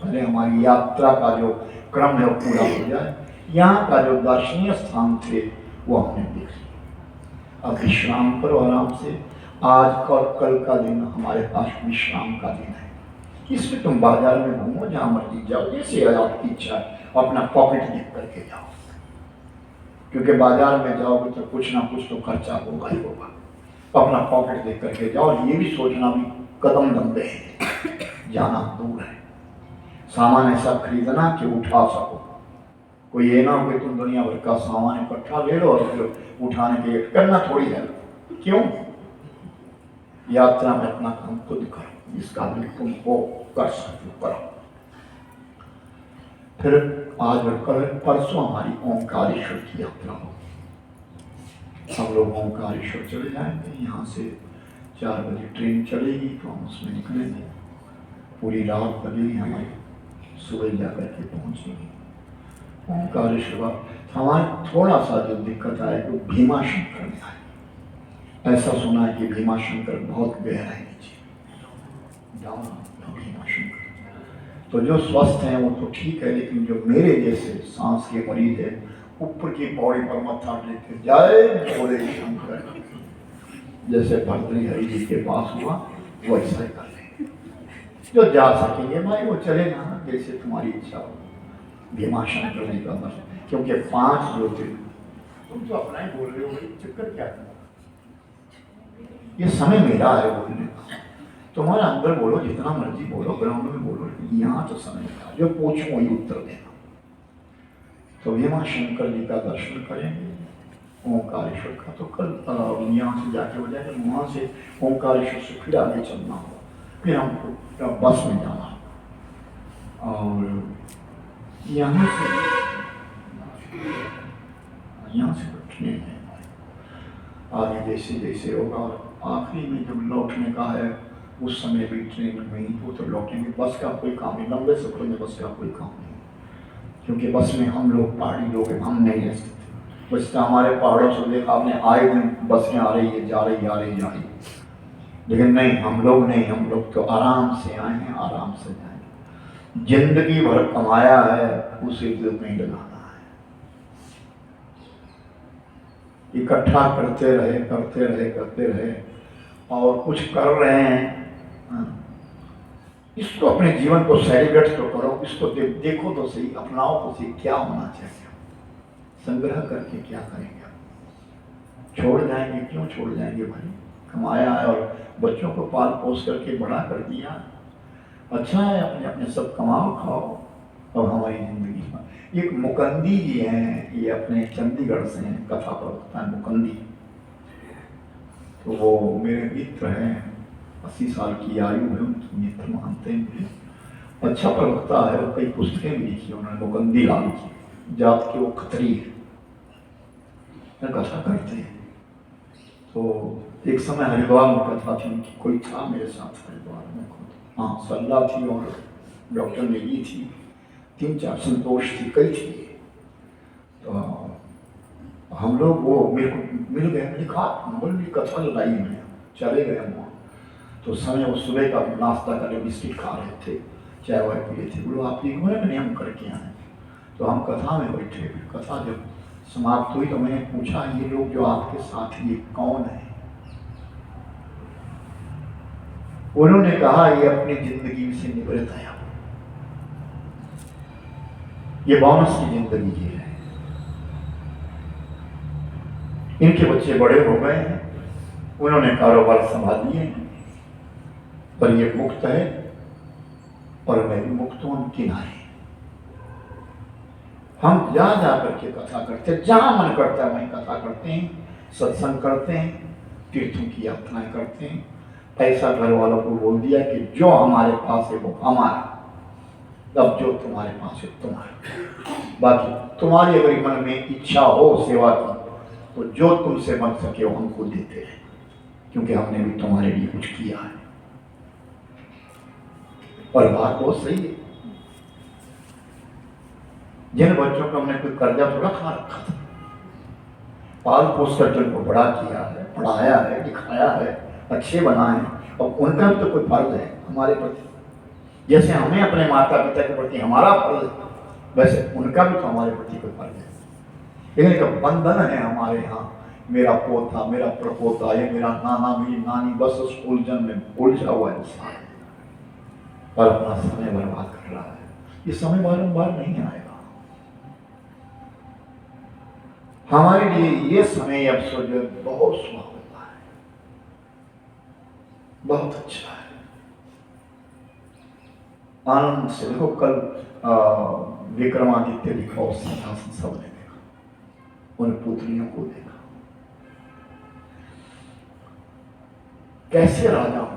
पहले हमारी यात्रा का जो क्रम है वो पूरा हो जाए। यहाँ का जो दर्शनीय स्थान थे वो हमने देख लिया। अब विश्राम करो आराम से। आज कल का दिन हमारे पास विश्राम का दिन है। इसमें तुम बाजार में घूमो, जहाँ मर्जी जाओ, जैसे आपकी इच्छा है, अपना पॉकेट देख करके जाओ, क्योंकि बाजार में जाओगे तो कुछ ना कुछ तो खर्चा होगा ही होगा। अपना पॉकेट देख करके जाओ। ये भी सोचना भी कदम लंबे हैं, जाना दूर है, सामान ऐसा खरीदना कि उठा सको। कोई ये ना हो कि तुम दुनिया भर का सामान इकट्ठा ले लो और फिर उठाने के लिए करना थोड़ी है। क्यों? यात्रा में अपना काम खुद करो, जिसका भी तुम हो कर सकते हो करो। फिर आज और कल परसों हमारी ओंकारेश्वर की यात्रा हो। हम लोग ओंकारेश्वर चले जाएंगे। यहाँ से 4 बजे ट्रेन चलेगी तो हम उसमें निकलेंगे। पूरी रात लगेगी हमारी, सुबह जाकर के पहुँचेंगे ओंकारेश्वर। हमारी थोड़ा सा जो दिक्कत आए तो भीमा शंकर में आए। ऐसा सुना है कि भीमा शंकर बहुत गहराई नीचे डाउन भीमा शंकर। तो जो स्वस्थ हैं वो तो ठीक है, लेकिन जो मेरे जैसे सांस के मरीज है, ऊपर की पौड़ी पर मत्था टेक जय भोले शंकर, जैसे भर्तृहरि जी के पास हुआ वैसा ही कर लेंगे। जो जा सकेंगे भाई वो चले जाना, जैसे तुम्हारी इच्छा हो। भीमा शंकर जी का दर्शन, क्योंकि 5 ज्योतिर्लिंग। तुम तो अपना ही बोल रहे हो भाई, चक्कर क्या है? ये समय मेरा है बोलने का। तुम्हारे अंदर बोलो, जितना मर्जी बोलो, ग्राउंड में बोलो, यहाँ तो समय मेरा, जो पूछूं वही उत्तर देना। तो भीमा शंकर जी का दर्शन करेंगे, ओंकारेश्वर का तो कल यहाँ से जाके हो जाएगा। वहाँ से ओंकारेश्वर से फिर आगे चलना हो, फिर हमको बस में जाना और यहाँ से ट्रेन है आगे जैसे जैसे होगा। और आखिरी में जब लौटने का है उस समय भी ट्रेन में हो तो लौटेंगे। बस का कोई काम नहीं, लंबे सफर में बस का कोई काम नहीं, क्योंकि बस में हम लोग पहाड़ी लोग हैं, हम नहीं रह सकते। बस तो हमारे पहाड़ों से देखा आपने, आए दिन बसें आ रही है, जा रही आ रही जा रही, लेकिन नहीं, हम लोग नहीं। हम लोग तो आराम से आए हैं, आराम से जाएंगे। जिंदगी भर कमाया है, उसे दिल में लगाना है। इकट्ठा करते रहे करते रहे करते रहे और कुछ कर रहे हैं, इसको अपने जीवन को सेलिब्रेट तो करो, इसको देखो तो सही, अपनाओ तो सही, क्या होना चाहिए। संग्रह करके क्या करेंगे? छोड़ जाएंगे? क्यों छोड़ जाएंगे भाई? कमाया है और बच्चों को पाल पोस करके बड़ा कर दिया, अच्छा है। अपने अपने सब कमाओ खाओ। और हमारी जिंदगी में एक मुकंदी जी हैं, ये अपने चंडीगढ़ से हैं, कथा प्रवक्ता है मुकंदी। तो वो मेरे मित्र हैं, 80 साल की आयु है उनकी, मित्र मानते हैं मुझे। अच्छा प्रवक्ता है और कई पुस्तकें भी लिखी उन्होंने, मुकंदी लाल की। जात के वो खत्री है, कथा करते हैं। तो एक समय हरिद्वार में कथा थी उनकी, कोई था मेरे साथ हरिद्वार में, हाँ सल्ला थी और डॉक्टर नेगी थी, 3-4 संतोष थी, कई थी। तो हम लोग वो मेरे को मिल गए, मैंने कहा बोल कथा लगाई मैंने, चले गए वहाँ। तो समय वो सुबह का नाश्ता करके बिस्किट खा रहे थे, चाय वाय पी रहे थे। बोलो आप ठीक हुए? मैंने हम करके आए। तो हम कथा में बैठे, कथा जब समाप्त हुई तो मैंने पूछा ये लोग जो आपके साथ ये कौन है? उन्होंने कहा ये अपनी जिंदगी से निवृत्त है, ये बोनस की जिंदगी जी रहे हैं। इनके बच्चे बड़े हो गए हैं, उन्होंने कारोबार संभाल लिए हैं, पर ये मुक्त है और मैं भी मुक्त हूं, हम किनारे। हम जा करके कथा करते, जहां मन करता है वहीं कथा करते हैं, सत्संग करते हैं, तीर्थों की यात्राएं करते हैं। ऐसा घर वालों को बोल दिया कि जो हमारे पास है वो हमारा, अब जो तुम्हारे पास है तुम्हारा। बाकी तुम्हारी अगर मन में इच्छा हो सेवा की तो जो तुमसे बन सके वो हमको देते हैं, क्योंकि हमने भी तुम्हारे लिए कुछ किया है। और बात बहुत सही है। जिन बच्चों को हमने कोई कर्जा थोड़ा खा रखा था, पाल पोस कर उनको बड़ा किया है, पढ़ाया है, लिखाया है, अच्छे बनाए, और उनका भी तो कोई फर्ज है हमारे प्रति। जैसे हमें अपने माता पिता के प्रति हमारा फर्ज है, वैसे उनका भी तो हमारे प्रति कोई फर्ज है। लेकिन एक बंधन है हमारे यहाँ, मेरा पोता, मेरा प्रपोता, ये मेरा नाना, मेरी नानी, बस उस उलझन में उलझा हुआ इंसान और अपना समय बर्बाद कर रहा है। ये समय बारंबार नहीं आएगा। हमारे लिए ये समय अवसर जो बहुत सुहावना है, बहुत अच्छा है। आनंद से देखो, कल विक्रमादित्य लिखा और सिंहासन सबने देखा, उन पुत्रियों को देखा, कैसे राजा होंगे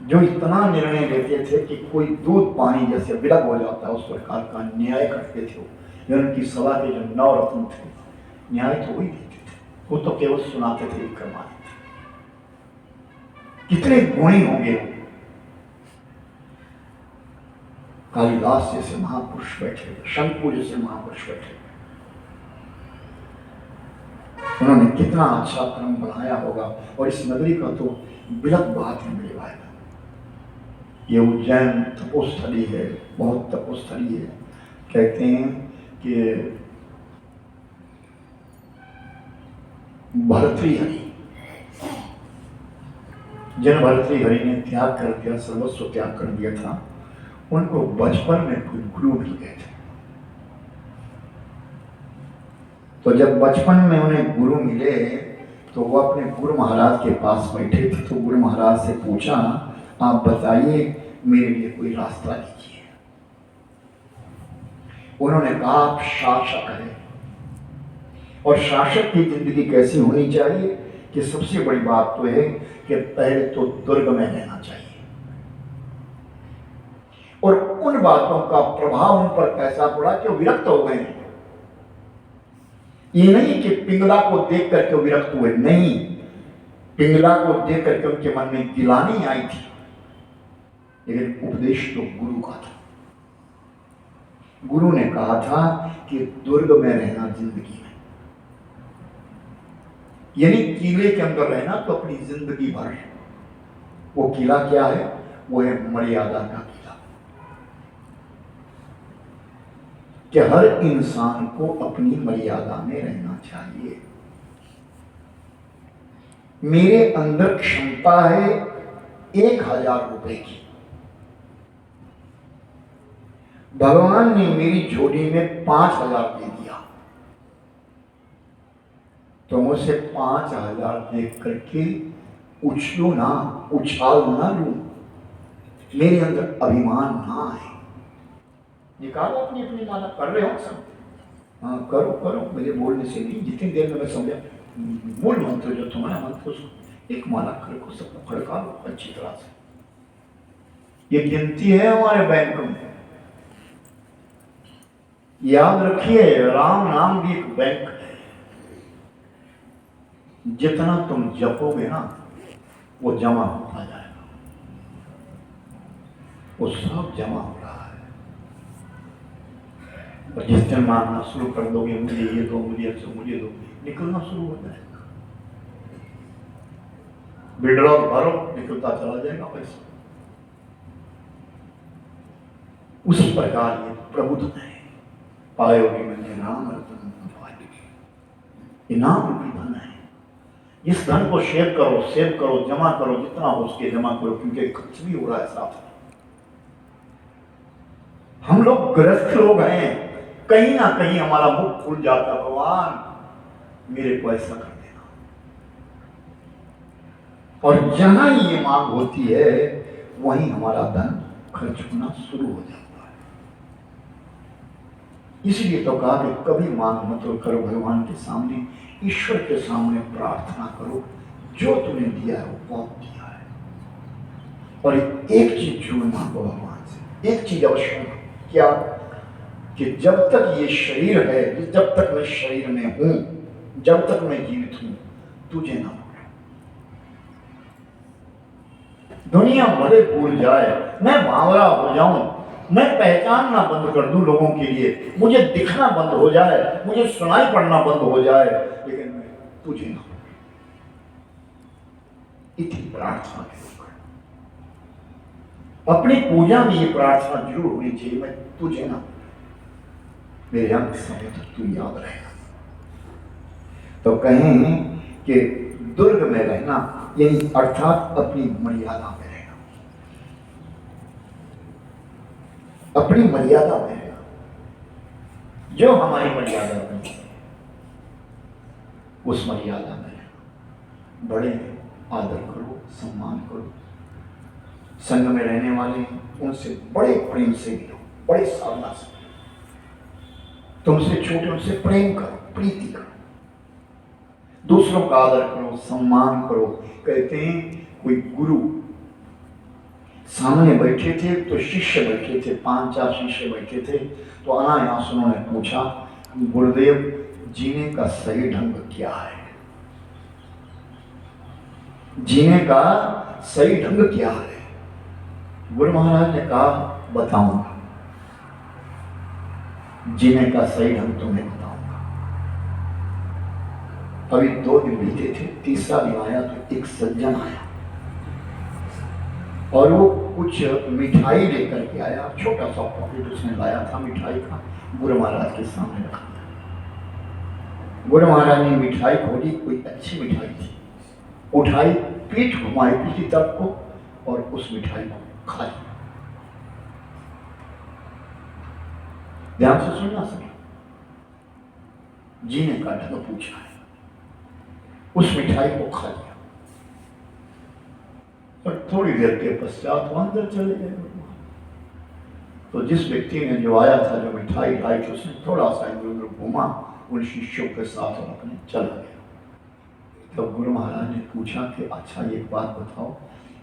जो इतना निर्णय लेते थे कि कोई दूध पानी जैसे विलग हो जाता है उस प्रकार का न्याय करते थे। उनकी सभा के जो नवरत्न थे, न्याय तो वही देते थे, वो तो केवल सुनाते थे विक्रमादित्य। कितने गुणी होंगे वो। कालिदास जैसे महापुरुष बैठे, शंकु जैसे महापुरुष बैठे, उन्होंने कितना अच्छा क्रम बनाया होगा। और इस नगरी का तो बिलक बात है मेरे भाई, ये उज्जैन तपोस्थली है, बहुत तपोस्थली है। कहते हैं कि भर्तृहरि, जिन भर्तृहरि ने त्याग कर दिया, सर्वस्व त्याग कर दिया था, उनको बचपन में कोई गुरु मिल गए थे। तो जब बचपन में उन्हें गुरु मिले तो वो अपने गुरु महाराज के पास बैठे थे। तो गुरु महाराज से पूछा, आप बताइए मेरे लिए कोई रास्ता दीजिए। उन्होंने कहा, आप शासक हैं और शासक की जिंदगी कैसी होनी चाहिए कि सबसे बड़ी बात तो है कि पहले तो दुर्ग में रहना चाहिए। और उन बातों का प्रभाव उन पर कैसा पड़ा कि विरक्त हो गए। ये नहीं कि पिंगला को देख करके विरक्त हुए, नहीं, पिंगला को देख करके उनके मन में गिलानी आई थी, लेकिन उपदेश तो गुरु का था। गुरु ने कहा था कि दुर्ग में रहना जिंदगी में, यानी किले के अंदर रहना तो अपनी जिंदगी भर। वो किला क्या है? वो है मर्यादा का किला, कि हर इंसान को अपनी मर्यादा में रहना चाहिए। मेरे अंदर क्षमता है 1000 रुपए की, भगवान ने मेरी झोली में 5000 दे दिया, तो मुझसे 5000 देख करके उछलू ना, उछाल ना लू, मेरे अंदर अभिमान ना आए। निकालो अपनी अपनी माला, कर रहे हो सब, हाँ करो करो, मेरे बोलने से नहीं, जितनी देर में मैं समझा मूल मंत्र जो तुम्हारा मंत्र उसको एक माला करको सबको खड़का लो अच्छी तरह से। ये गिनती है हमारे बैंक में, याद रखिए, राम नाम भी एक बैंक है। जितना तुम जपोगे ना वो जमा होता जाएगा, वो सब जमा हो रहा है। और जिस दिन मांगना शुरू कर दोगे, मुझे ये दो, मुझे मुझे दो, निकलना शुरू हो जाएगा। विड्रॉ भरो, निकलता चला जाएगा पैसा। उसी प्रकार ये प्रबुद्ध है, पायोगी मैंने नाम रतन, ये नाम रूपी धन है। इस धन को सेव करो, जमा करो, जितना हो उसके जमा करो, क्योंकि खर्च भी हो रहा है साथ। हम लोग ग्रस्त लोग हैं, कहीं ना कहीं हमारा मुख खुल जाता, भगवान मेरे को ऐसा कर देना। और जहां ये मांग होती है वहीं हमारा धन खर्च होना शुरू हो जाता है। इसलिए तो कहा कि कभी मांग मत करो, भगवान के सामने, ईश्वर के सामने प्रार्थना करो, जो तुमने दिया है वो बहुत दिया है। और एक चीज जरूर मांगो भगवान से, एक चीज अवश्य, क्या? कि जब तक ये शरीर है, जब तक मैं शरीर में हूं, जब तक मैं जीवित हूं, तुझे ना भूलूं। दुनिया भले भूल जाए, मैं भावरा हो जाऊं, मैं पहचानना बंद कर दूं लोगों के लिए, मुझे दिखना बंद हो जाए, मुझे सुनाई पड़ना बंद हो जाए, लेकिन मैं तुझे ना भूलूं। इतनी प्रार्थना करूंगा। अपनी पूजा में ये प्रार्थना जरूर होनी चाहिए, मैं तुझे ना मेरे अंत समय तक तू याद रहेगा। तो कहें कि दुर्ग में रहना यानी अर्थात अपनी मर्यादा में रहना, अपनी मर्यादा में रहना, जो हमारी मर्यादा बनी उस मर्यादा में रहना। बड़े आदर करो, सम्मान करो, संग में रहने वाले उनसे बड़े प्रेम से मिलो, बड़े साधना से। तुमसे छोटे उनसे प्रेम करो, प्रीति करो, दूसरों का आदर करो, सम्मान करो। कहते हैं कोई गुरु सामने बैठे थे तो शिष्य बैठे थे, 5-4 शिष्य बैठे थे। तो अनायास उन्होंने पूछा, गुरुदेव जीने का सही ढंग क्या है? जीने का सही ढंग क्या है? गुरु महाराज ने कहा, बताऊंगा, जीने का सही ढंग तुम्हें बताऊंगा। अभी 2 दिन बीते थे, तीसरा दिन आया तो एक सज्जन आया और वो कुछ मिठाई लेकर के आया। छोटा सा पॉकेट उसने लाया था मिठाई का, गुरु महाराज के सामने रखा। गुरु महाराज ने मिठाई खोली, कोई अच्छी मिठाई थी, उठाई, पीठ घुमाई पीछे तरफ को और उस मिठाई को खा लिया। ध्यान से सुनना सके, जीने का ढंग पूछा है, उस मिठाई को खा लिया और थोड़ी देर के पश्चात वो अंदर चले गए। तो जिस व्यक्ति ने जो आया था, जो मिठाई लाई थी, उसने थोड़ा सा इधर उधर घूमा उन शिष्यों के साथ और अपने चला गया। तो गुरु महाराज ने पूछा कि अच्छा एक बात बताओ,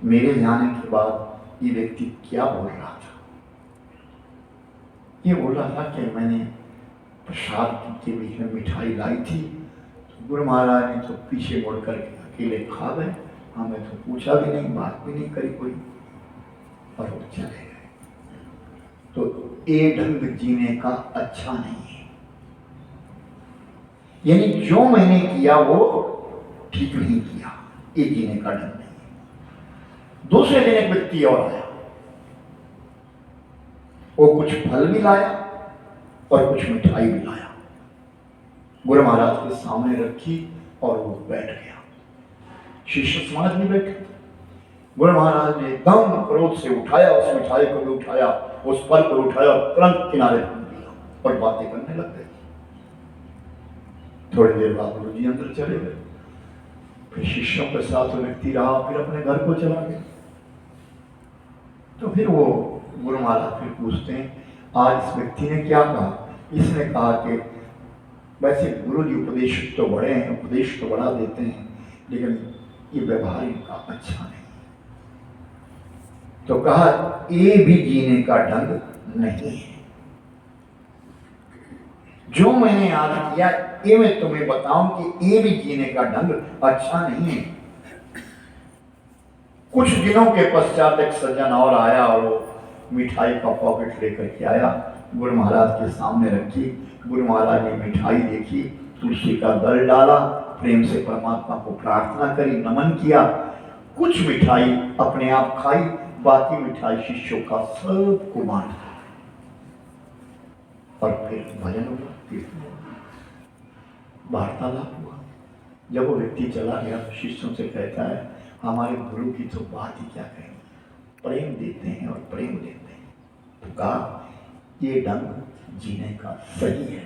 मेरे जाने के बाद ये व्यक्ति क्या बोल रहा था? ये बोल रहा था कि मैंने प्रसाद के बीच में मिठाई लाई थी। तो गुरु महाराज ने तो पीछे मुड़ कर अकेले खा गए, हमें तो पूछा भी नहीं, बात भी नहीं करी कोई, और वो चले गए। तो ये ढंग जीने का अच्छा नहीं है, यानी जो मैंने किया वो ठीक नहीं किया, ये जीने का ढंग नहीं है। दूसरे दिन एक व्यक्ति और आया, वो कुछ फल भी लाया और कुछ मिठाई भी लाया, गुरु महाराज के सामने रखी और वो बैठ गया। शिष्य समाज भी बैठे थे। गुरु महाराज ने एकदम क्रोध से उठाया, उस मिठाई को भी उठाया, उस फल को उठाया और तुरंत किनारे रख दिया और बातें करने लग गए। थोड़ी देर बाद गुरु जी अंदर चले गए, फिर शिष्यों के साथ वो व्यक्ति रहा, फिर अपने घर को चला गया। तो फिर वो गुरु महाराज फिर पूछते हैं, आज इस व्यक्ति ने क्या कहा? इसने कहा कि वैसे गुरु जी उपदेश तो बड़े हैं, उपदेश तो बड़ा देते हैं, लेकिन ये व्यवहार इनका अच्छा नहीं। तो कहा ये भी जीने का ढंग नहीं है। जो मैंने आज किया ये मैं तुम्हें बताऊं कि ये भी जीने का ढंग अच्छा नहीं है। कुछ दिनों के पश्चात एक सज्जन और आया और वो मिठाई का पॉकेट लेकर के आया, गुरु महाराज के सामने रखी। गुरु महाराज ने मिठाई देखी, तुलसी का दल डाला, प्रेम से परमात्मा को प्रार्थना करी, नमन किया, कुछ मिठाई अपने आप खाई, बाकी मिठाई शिष्यों का सबको बांटा और फिर भजन हुआ, कीर्तन हुआ, वार्तालाप हुआ। जब वो व्यक्ति चला गया तो शिष्यों से कहता है, हमारे गुरु की तो बात ही क्या कहें, प्रेम देते हैं और प्रेम देते हैं। तो कहा ये ढंग जीने का सही है,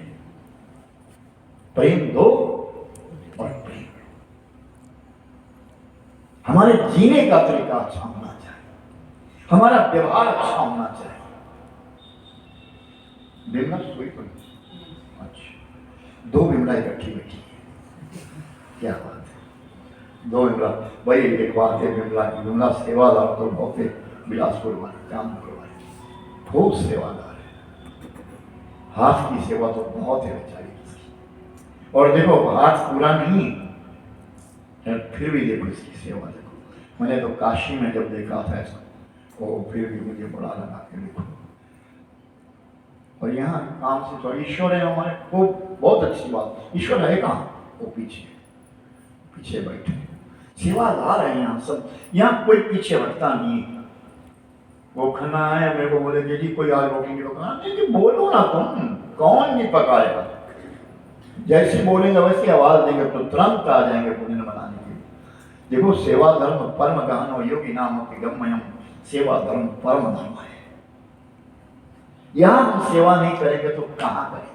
प्रेम दो और प्रेम लो। हमारे जीने का तरीका अच्छा होना चाहिए, हमारा व्यवहार अच्छा होना चाहिए। बिमला सोई तो अच्छा, 2 बिमला इकट्ठी बैठी है, क्या बात है, 2 बिमला। भाई एक बात है, बिमला सेवादार तो बहुत है, बिलासपुर वाले, कानपुर वाले खूब सेवादार है, हाथ की सेवा तो बहुत है बेचारी इसकी। और देखो हाथ पूरा नहीं फिर भी देखो इसकी सेवा देखो। मैंने तो काशी में जब देखा था इसको, वो फिर भी मुझे बड़ा लगा के देखो। और यहाँ काम से तो ईश्वर है हमारे, वो बहुत अच्छी बात। ईश्वर है कहाँ? वो पीछे बैठे सेवादार है यहाँ सब, यहाँ कोई पीछे हटता नहीं। वो खाना है, मेरे को बोले कि जी कोई आज रोटी की दुकान नहीं, कि बोलो ना तुम, कौन नहीं पकाएगा। जैसे बोलेंगे वैसी आवाज देंगे तो तुरंत आ जाएंगे भोजन बनाने के लिए। देखो सेवा धर्म परम गहनो योगी नाम गम्यम, सेवा धर्म परम धर्म है। यहां हम सेवा नहीं करेंगे तो कहां करेंगे।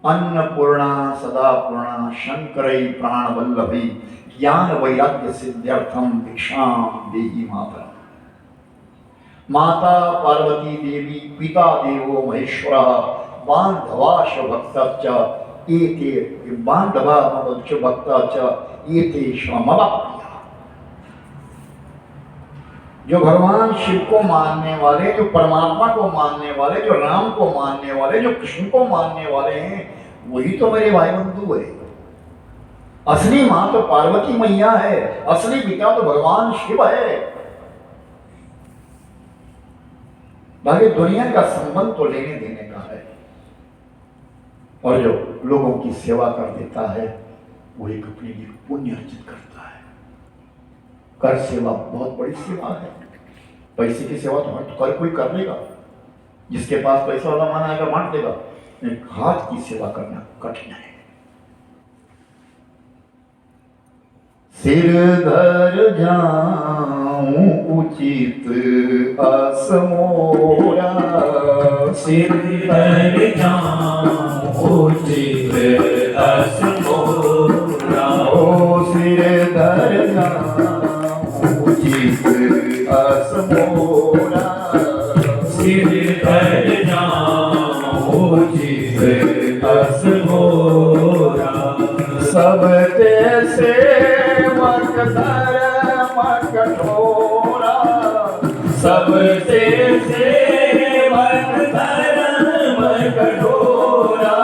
अन्नपूर्णा सदा पूर्णा शंकरई प्राण वल्लभी, ज्ञान वैराग्य सिद्ध्यर्थम भिक्षाम देहि मातरम। माता पार्वती देवी, पिता देवो महेश्वर, बांधवाश भक्त एते बांधवा भक्त एते श्रमवाप्य। जो भगवान शिव को मानने वाले, जो परमात्मा को मानने वाले, जो राम को मानने वाले, जो कृष्ण को मानने वाले हैं, वही तो मेरे भाई बंधु है। असली मां तो पार्वती मैया है, असली पिता तो भगवान शिव है। बाकी दुनिया का संबंध तो लेने देने का है। और जो लोगों की सेवा कर देता है वो एक अपने लिए पुण्य अर्जित करता है। कर सेवा बहुत बड़ी सेवा है। पैसे की सेवा तो हर कर कोई कर लेगा, जिसके पास पैसा वाला मन आएगा बांट देगा। एक हाथ की सेवा करना कठिन है। सिर धर जाऊं उचित असमोरा, सिर धर जाऊं उचित असमोरा। ओ सिर धर जाऊं उचित असमोरा, सिर धर जाऊं उचित असमोरा। सब ते सेवक धर्म कठोरा, सब ते सेवक धर्म कठोरा।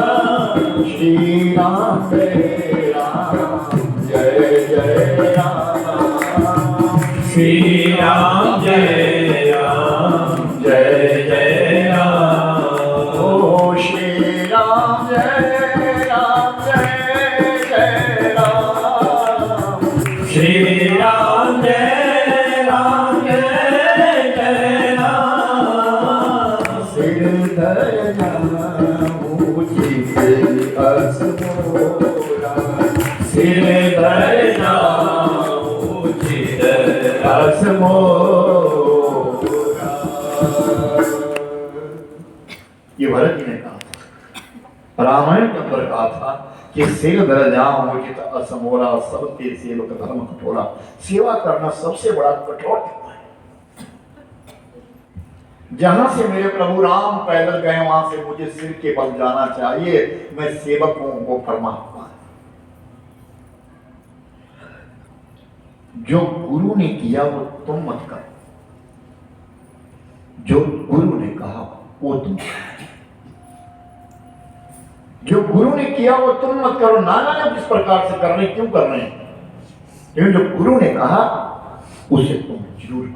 श्री राम जय राम जय जय राम, श्री राम जय राम जय जय राम। ओ श्री राम जय राम जय जय राम, श्री राम जय राम जय जय राम। सिर धर जाऊं उचित असमोरा, सिर धर जाऊं उचित असमोरा। ये भरत जी ने कहा था, रामायण के अंदर कहा था कि सिर धर जाऊं उचित असमोरा, सबके सेवक धर्म कठोरा। सेवा करना सबसे बड़ा कठोर धर्म है। जहां से मेरे प्रभु राम पैदल गए वहां से मुझे सिर के बल जाना चाहिए। मैं सेवक हूं, वो परमात्मा है। जो गुरु ने किया वो तुम मत करो, जो गुरु ने कहा वो तुम करो। जो गुरु ने किया वो तुम मत करो। ना जाने किस प्रकार से कर रहे, क्यों कर रहे हैं, लेकिन जो गुरु ने कहा उसे तुम जरूर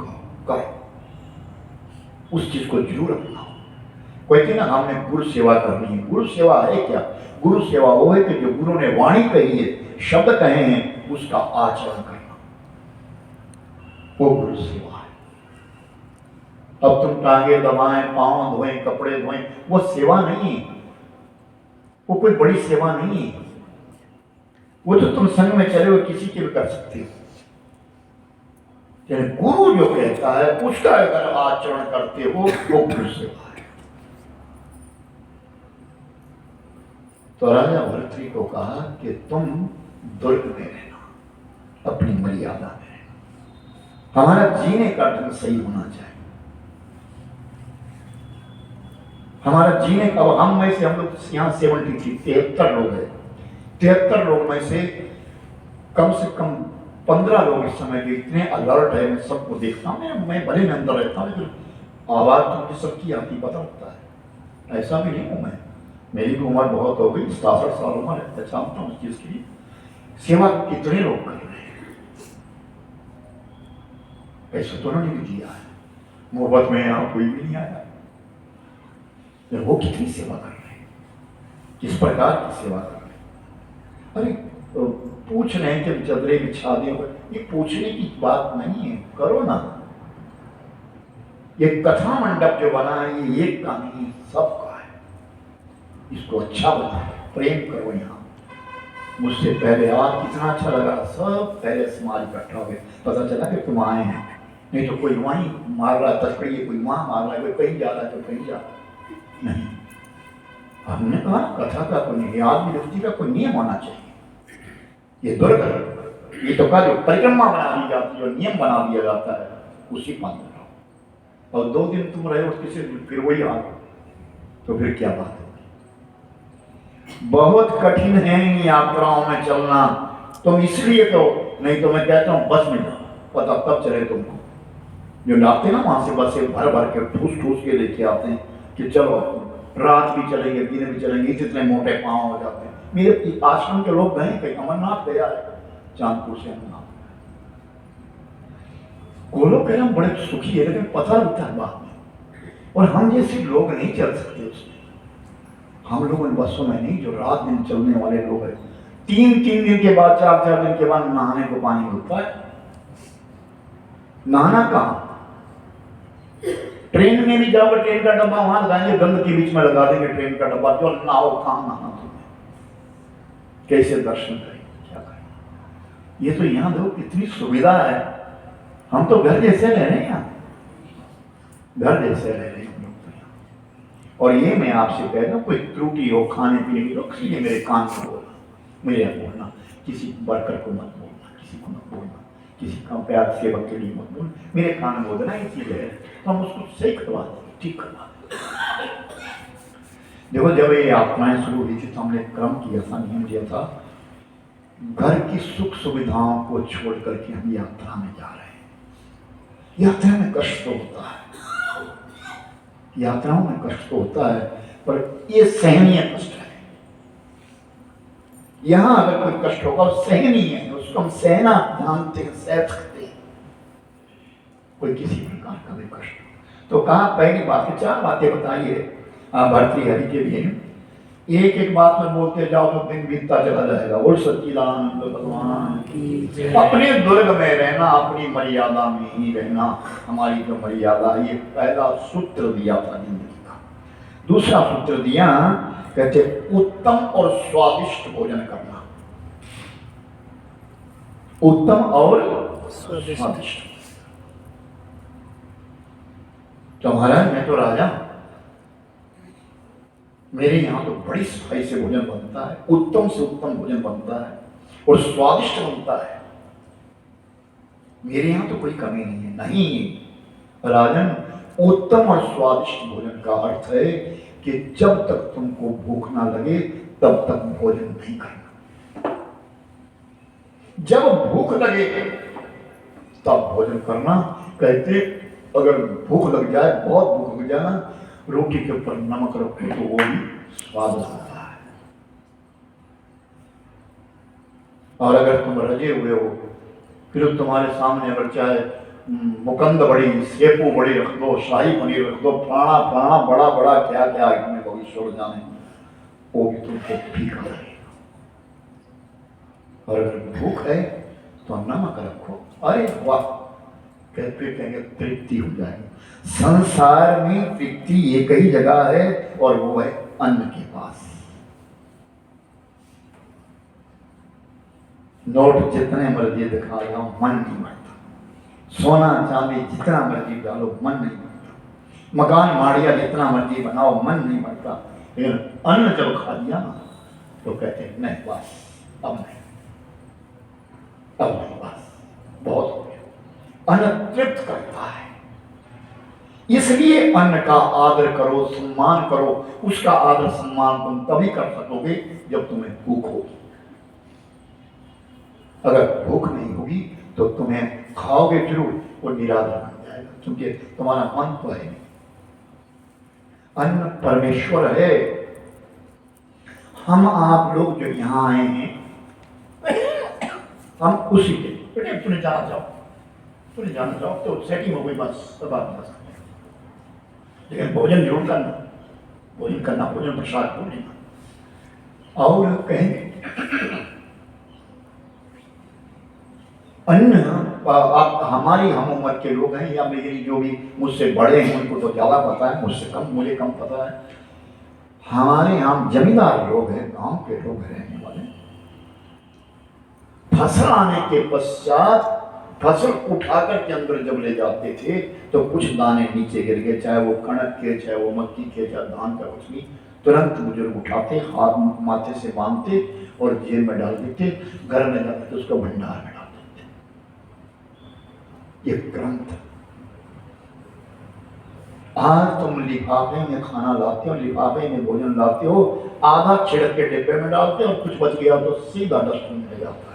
करो, उस चीज को जरूर अपनाओ। कहते ना हमने गुरु सेवा करनी है। गुरु सेवा है क्या? गुरु सेवा वो है कि जो गुरु ने वाणी कही है, शब्द कहे हैं, उसका आचरण करना, वो गुरु सेवा है। अब तुम टांगे दबाएं, पांव धोएं, कपड़े धोएं, वो सेवा नहीं है। वो कोई बड़ी सेवा नहीं है। वो तो तुम संग में चले हुए किसी की भी कर सकते हो। गुरु जो कहता है उसका अगर आचरण करते हो वो गुरु सेवा है। तो राजा भरतरी को कहा कि तुम दुर्ग में रहना, अपनी मर्यादा में रहना। हमारा जीने का ढंग सही होना चाहिए। हमारा जीने का, हम में से हम लोग यहाँ 73 लोग हैं। 73 लोग में से कम 15 लोग इस समय के इतने अलर्ट है। मैं सबको देखता हूँ, मैं भले में अंदर रहता हूँ, लेकिन आवाज तो मुझे सबकी आती पता लगता है। ऐसा भी नहीं हूँ मैं, मेरी भी उम्र बहुत हो गई, 67 साल उम्र है। जानता हूँ उस चीज की सेवा कितने लोग कर रहे हैं। ऐसा तो उन्होंने भी किया है, मोहब्बत में यहाँ कोई भी नहीं आया। वो कितनी सेवा कर रहे हैं, किस प्रकार की सेवा कर रहे हैं। अरे पूछ रहे हैं कि चदरे बिछा दें, ये पूछने की बात नहीं है, करो ना। ये कथा मंडप जो बना है ये एक का नहीं सबका है, इसको अच्छा बना, प्रेम करो। यहाँ मुझसे पहले आज कितना अच्छा लगा, सब पहले समाज इकट्ठा हो गए, पता चला कि तुम आए हैं, नहीं तो कोई वहीं मार रहा तस्करी, कोई वहां मार रहा है, कोई कहीं जा रहा है तो कहीं जा नहीं। हमने कहा कथा का कोई आदमी व्यक्ति का कोई नियम होना चाहिए। ये दुर्ग ये तो का जो परिक्रमा बना दी जाती, जो नियम बना दिया जाता है उसी पालन रहो। और 2 दिन तुम रहे उसके से फिर वही आ तो फिर क्या बात है। बहुत कठिन है इन यात्राओं में चलना, तुम इसलिए तो नहीं तो मैं कहता हूँ बस में जाओ, पता तब चले तुमको। जो लाते ना वहां से बस से भर भर के ठूस ठूस के लेके आते हैं कि चलो रात भी चलेंगे दिन भी चलेंगे, जितने मोटे पांव हो जाते हैं। मेरे आश्रम के लोग गए, कहीं अमरनाथ गया है, चांदपुर से अमरनाथ, वो लोग कह रहे हम बड़े सुखी है, लेकिन पता लगता है बाद में। और हम जैसे लोग नहीं चल सकते उसमें, हम लोग इन बसों में नहीं, जो रात दिन चलने वाले लोग हैं, 3-3 दिन के बाद 4-4 दिन के बाद नहाने को पानी मिलता है। नहाना कहाँ, ट्रेन में भी जाओगे, ट्रेन का डब्बा वहां लगाएंगे, गंद के बीच में लगा देंगे ट्रेन का डब्बा, जो नहाओ कहाँ नहाना तुम्हें, कैसे दर्शन करेंगे, क्या करेंगे। ये तो यहाँ देखो कितनी सुविधा है, हम तो घर जैसे रह रहे हैं यहाँ, घर जैसे रह रहे हैं हम लोग तो यहाँ। और ये मैं आपसे कह रहा हूँ, कोई त्रुटि हो खाने पीने की, लोग इसलिए मेरे कान में बोलना, मेरे यहाँ बोलना, किसी वर्कर को मत बोलना, किसी को मत बोलना, किसी का प्यार सेवक के लिए मत बोलना, मेरे कान में बोलना। ये चीज है तो हम उसको सही करवा दें, ठीक करवा दें। देखो जब ये यात्राएं शुरू हुई थी तो हमने क्रम किया था, नियम दिया था, घर की सुख सुविधाओं को छोड़ करके हम यात्रा में जा रहे हैं। यात्रा में कष्ट तो होता है, यात्राओं में कष्ट तो होता है, पर ये सहनीय कष्ट है। यहां अगर कोई कष्ट होगा सहनीय है, उसको हम सहना जानते हैं, सह सकते हैं, कोई किसी प्रकार का भी कष्ट। तो कहा पहली बात है, 4 बातें बताइए भर्तृहरि के लिए, एक एक बात में बोलते जाओ तो दिन बीतता चला जाएगा। बोल सच्चिदानंद भगवान की। अपने दुर्ग में रहना, अपनी मर्यादा में ही रहना, हमारी जो मर्यादा, ये पहला सूत्र दिया था जिंदगी का। दूसरा सूत्र दिया, कहते उत्तम और स्वादिष्ट भोजन करना, उत्तम और स्वादिष्ट। तो महाराज मैं तो राजा, मेरे यहाँ तो बड़ी सफाई से भोजन बनता है, उत्तम से उत्तम भोजन बनता है और स्वादिष्ट बनता है, मेरे यहाँ तो कोई कमी नहीं है। नहीं राजन, उत्तम और स्वादिष्ट भोजन का अर्थ है कि जब तक तुमको भूख ना लगे तब तक भोजन नहीं करना, जब भूख लगे तब भोजन करना। कहते अगर भूख लग जाए, बहुत भूख लग जाए ना, रोटी के ऊपर नमक रखो तो वो भी स्वाद आता है। और अगर तुम रजे हुए हो, फिर तुम्हारे सामने अगर चाहे मुकंद बड़ी, सेपू बड़ी रख दो, शाही पनीर रख दो, फलाना फलाना बड़ा बड़ा क्या क्या इसमें भविष्य जाने, वो भी तुमको फीका लगेगा। और अगर भूख है तो नमक रखो, अरे वाह, कहते कहेंगे तृप्ति हो जाएगी। संसार में तृप्ति एक ही जगह है और वो है अन्न के पास। नोट जितने मर्जी दिखा जाओ मन नहीं बढ़ता, सोना चांदी जितना मर्जी डालो मन नहीं बढ़ता, मकान माड़िया जितना मर्जी बनाओ मन नहीं बढ़ता, लेकिन अन्न जब खा लिया ना तो कहते हैं नहीं बस अब नहीं, अब नहीं, बस बहुत हो गया। अन्न तृप्त करता है, इसलिए अन्न का आदर करो, सम्मान करो। उसका आदर सम्मान तुम तभी कर सकोगे जब तुम्हें भूख होगी। अगर भूख नहीं होगी तो तुम्हें खाओगे जरूर, वो निरादर बन जाएगा, क्योंकि तुम्हारा मन तो है नहीं। अन्न परमेश्वर है। हम आप लोग जो यहाँ आए हैं, हम उसी के बेटे तुमने जाना चाहो, तुमने जाना चाहो तो सेटिंग हो गई, बस सब बात बस। लेकिन भोजन जरूर करना, भोजन करना, भोजन प्रसाद भोजन। और कहेंगे अन्न आप हमारी हम उम्र के लोग हैं या मेरी जो भी मुझसे बड़े हैं उनको तो ज़्यादा पता है, मुझसे कम मुझे कम पता है। हमारे यहाँ जमींदार लोग हैं, गांव के लोग रहने वाले, फसल आने के पश्चात फसल उठाकर के अंदर जब ले जाते थे तो कुछ दाने नीचे गिर गए, चाहे वो कणक के, चाहे वो मक्की के, चाहे धान का, कुछ भी, तुरंत बुजुर्ग उठाते, हाथ माथे से बांधते और जेब में डाल देते, घर में जाते तो उसको भंडार में डाल देते। ये ग्रंथ। आज तुम लिफाफे में खाना लाते हो, लिफाफे में भोजन लाते हो, आधा छिड़क के डिब्बे में डालते हो और कुछ बच गया तो सीधा डस्टबिन में जाता है।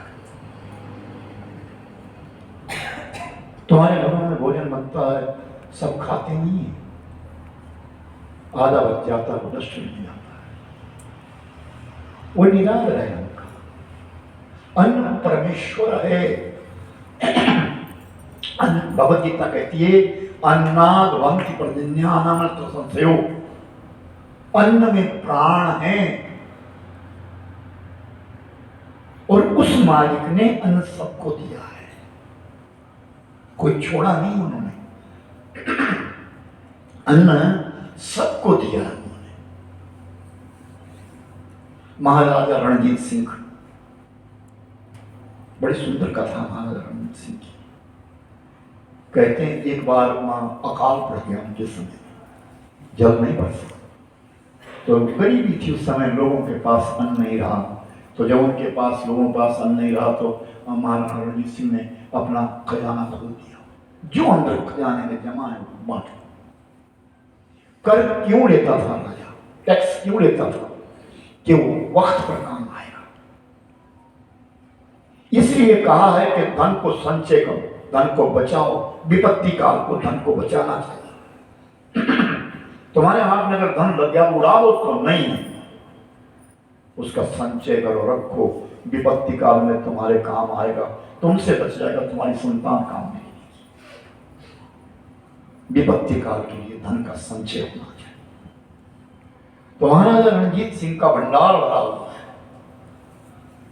तुम्हारे घरों में भोजन बनता है, सब खाते नहीं है, आधा बच जाता है वो डस्टबिन में जाता है। वो निरादर है उनका। अन्न परमेश्वर है। भगवत गीता कहती है अन्नाद वंति पर्जन्यानामर्थ संशयो, अन्न में प्राण है और उस मालिक ने अन्न सबको दिया है, कोई छोड़ा नहीं उन्होंने, अन्न सबको दिया उन्होंने। महाराजा रणजीत सिंह, बड़ी सुंदर कथा महाराजा रणजीत सिंह की। कहते हैं एक बार वहां अकाल पड़ गया उनके समय, जल नहीं बरसा, तो गरीबी थी उस समय, लोगों के पास अन्न नहीं रहा। तो जब उनके पास लोगों के पास अन्न नहीं रहा तो महाराजा रणजीत सिंह ने अपना खजाना खोल दिया, जो अंदर खजाने में जमा है बांट। कर क्यों लेता था राजा, टैक्स क्यों लेता था? कि वो वक्त पर काम आएगा। इसलिए कहा है कि धन को संचय करो, धन को बचाओ, विपत्ति काल को धन को बचाना चाहिए। तुम्हारे हाथ में अगर धन लग गया उड़ा दो उसको, नहीं, उसका संचय करो, रखो, विपत्ति काल में तुम्हारे काम आएगा, तुमसे बच जाएगा, तुम्हारी संतान काम नहीं। विपत्ति काल के लिए धन का संचय होना चाहिए। तो महाराजा रणजीत सिंह का भंडार भरा हुआ है,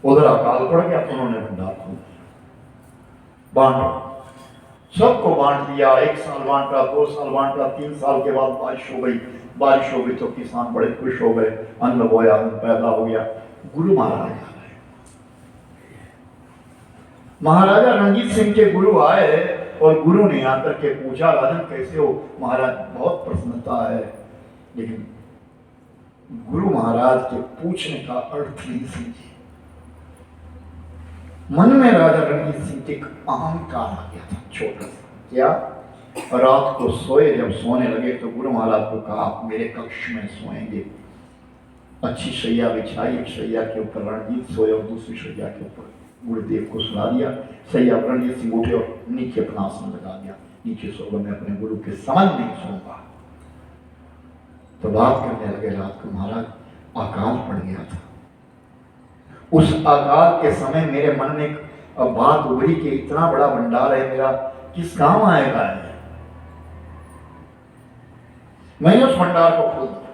उधर अकाल पड़ गया तो उन्होंने भंडार खोल दिया, बांटो, सबको बांट दिया। 1 साल बांटा, 2 साल बांटा, 3 साल के बाद बारिश हो गई। बारिश हो गई तो किसान बड़े खुश हो गए, अन्न बोया, अन्न पैदा हो गया। गुरु महाराज आ गए, महाराजा रणजीत सिंह के गुरु आए और गुरु ने आकर के पूछा, राजन कैसे हो? महाराज बहुत प्रसन्नता है, लेकिन गुरु महाराज के पूछने का अर्थ नहीं समझे। मन में राजा रणजीत सिंह के अहंकार आ गया था, छोटा सा। क्या? रात को सोए, जब सोने लगे तो गुरु महाराज को कहा आप मेरे कक्ष में सोएंगे। अच्छी शैया बिछाई, एक शैया के ऊपर रणजीत सोए और दूसरी शैया के ऊपर गुरुदेव को सुला दिया। शैया रणजीत सिंह उठे और नीचे अपना आसन लगा दिया, नीचे सोगा, मैं अपने गुरु के समन नहीं सोऊंगा। तो बात करने लगे, रात को महाराज अकाल पड़ गया था, उस अकाल के समय मेरे मन में बात उभरी कि इतना बड़ा भंडार है मेरा, किस काम आएगा है। मैंने उस भंडार को खोल दिया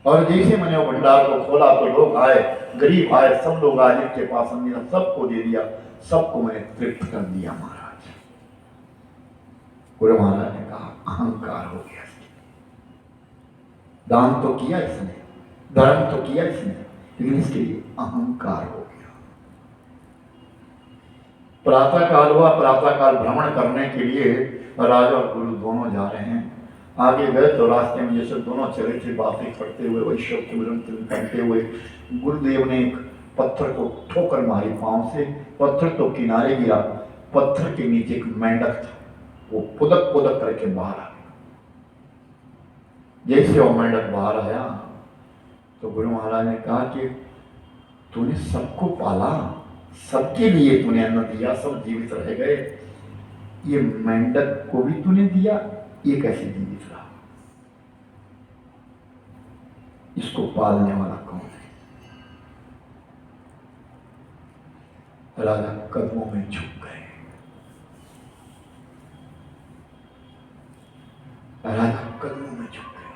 और जैसे मैंने वो भंडार को खोला तो लोग आए, गरीब आए, सब लोग आए, जिनके पास हमने सबको दे दिया, सबको मैंने तृप्त कर दिया। महाराज, गुरु महाराज ने कहा अहंकार हो गया, दान तो किया इसने, धर्म तो किया इसने, लेकिन इसके लिए अहंकार हो गया। प्रातः काल हुआ, प्रातः काल भ्रमण करने के लिए राजा और गुरु दोनों जा रहे हैं। आगे गए तो रास्ते में जैसे दोनों चले थे बातें करते हुए, वही शब्द करते हुए, गुरुदेव ने एक पत्थर को ठोकर मारी पांव से, पत्थर तो किनारे गिरा, पत्थर के नीचे एक मेंढक था, वो पुदक पुदक करके बाहर आ गया। जैसे वो मेंढक बाहर आया तो गुरु महाराज ने कहा कि तूने सबको पाला, सबके लिए तूने अन्न दिया, सब जीवित रह गए, ये मेंढक को भी तूने दिया, ये कैसे जीवित रहा? इसको पालने वाला कौन है? राजा कदमों में झुक गए। राजा कदमों में झुक गए,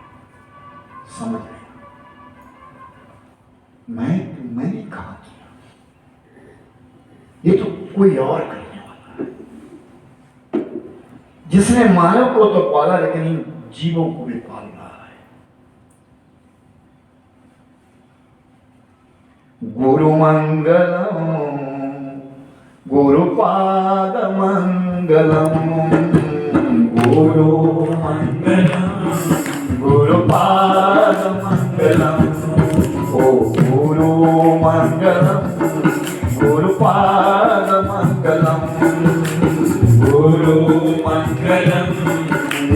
समझ गए मैंने कहा किया, ये तो कोई और करने वाला है, जिसने मानव को तो पाला लेकिन इन जीवों को भी पाल रहा है। गुरु मंगलम गुरुपाद मंगलम, गुरु मंगलम गुरुपाद मंगलम, ओ गुरु मंगलम गुरुपाद मंगलम, गुरु मंगलम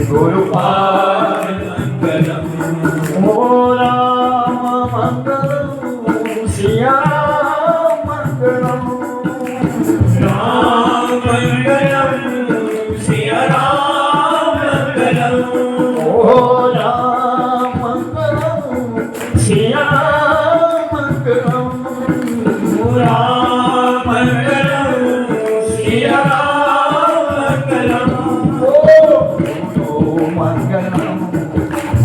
गुरुपाद मंगलम, ओ राम मंगलम सिया मंगलम, राम मंगलम सिया राम मंगलम, ओ राम मंगलम सिया मंगलम, राम मंगलम सिया राम मंगलम, ओ गुरु मंगलम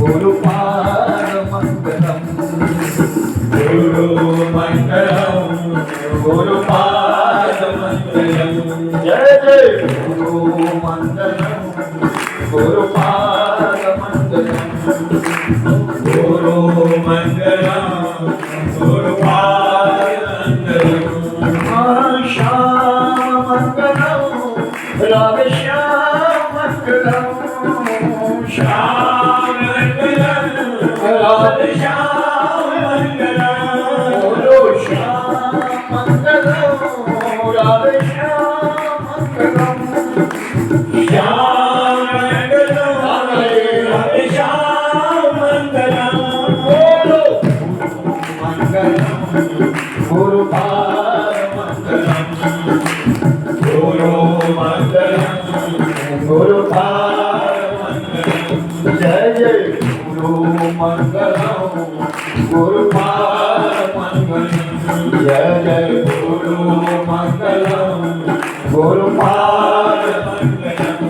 गुरुपाद मंगलम, गुरु मंगलम गुरुपाद मंगलम, जय जय गुरु मंगलम गुरुपाद मंगलम, गुरु मंगलम गुरुपाद मंगलम, श्याम मंगलम राधे श्याम मंगलम, श्याम मंगलम राधे श्याम मंगलम, बोलो श्याम मंगलम राधे श्याम मंगलम, श्याम मंगलम राधे श्याम मंगलम, बोलो मंगलम गुरुपाद मंगलम, गुरु मंगलम गुरुपाद मंगलम, जय जय गुरु मंगलम गुरुपाद मंगलम, जय जय गुरु मंगलम गुरुपाद मंगलम,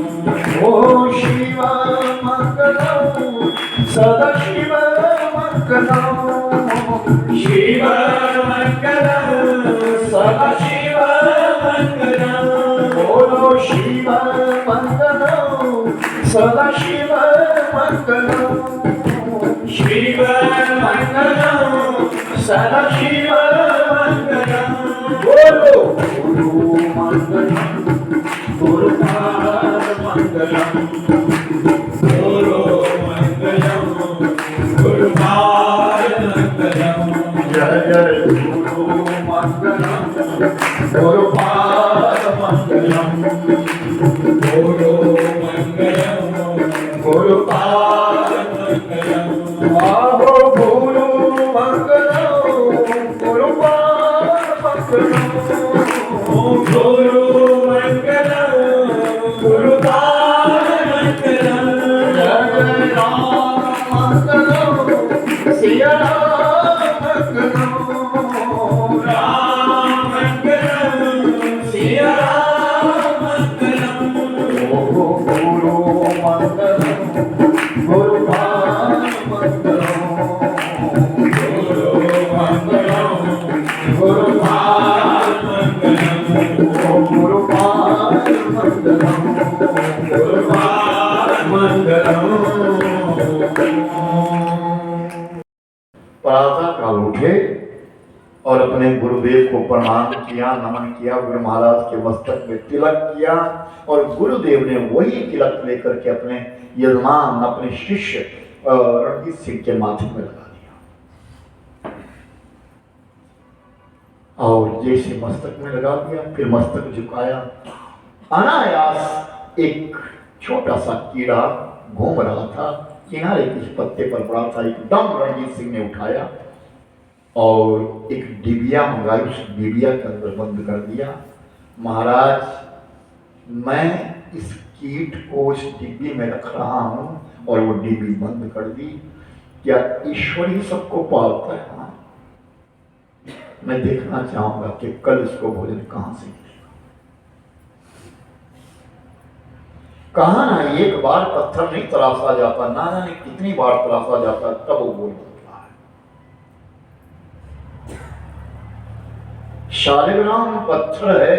ओ शिव मंगलम सदा शिव मंगलम, शिव मंगलम सदा शिव मंगलम, बोलो शिव मंगलम सदा शिव मंगलम, शिव मंगलम सदा शिव मंगलम, बोलो गुरु मंगलम गुरुपाद मंगलम, गुरु मंगलम गुरुपाद मंगलम, जय जय गुरु मंगलम गुरुपाद मंगलम, गुरु मंगलम गुरुपाद मंगलम, आहो गुरु मंगलम गुरुपाद मंगलम, गुरु मंगलम गुरुपाद मंगलम, जय राम मंगलम सिया राम मंगलम, राम मंगलम सिया राम मंगलम, ओ गुरु मंगलम गुरुपाद मंगलम, गुरु मंगलम गुरुपाद मंगलम, ओ गुरुपाद मंगलम, गुरुपाद मंगलम। प्रातः काल उठे और अपने गुरुदेव को प्रणाम किया, नमन किया, गुरु महाराज के मस्तक में तिलक किया और गुरुदेव ने वही तिलक लेकर के अपने यजमान अपने शिष्य रणजीत सिंह के माथे में लगा दिया और जैसे मस्तक में लगा दिया फिर मस्तक झुकाया, अनायास एक छोटा सा कीड़ा घूम रहा था, किनारे किसी पत्ते पर पड़ा था, एकदम रणजीत सिंह ने उठाया और एक डिबिया मंगाई, उस डिबिया के अंदर बंद कर दिया। महाराज मैं इस कीट को उस डिब्बी में रख रहा हूं और वो डिब्बी बंद कर दी। क्या ईश्वर ही सबको पालता है? हाँ, मैं देखना चाहूंगा कि कल इसको भोजन कहां से मिलेगा। कहा ना एक बार पत्थर नहीं तराशा जाता, ना जाने कितनी बार तराशा जाता तब वो बोल सकता है। शालिग्राम पत्थर है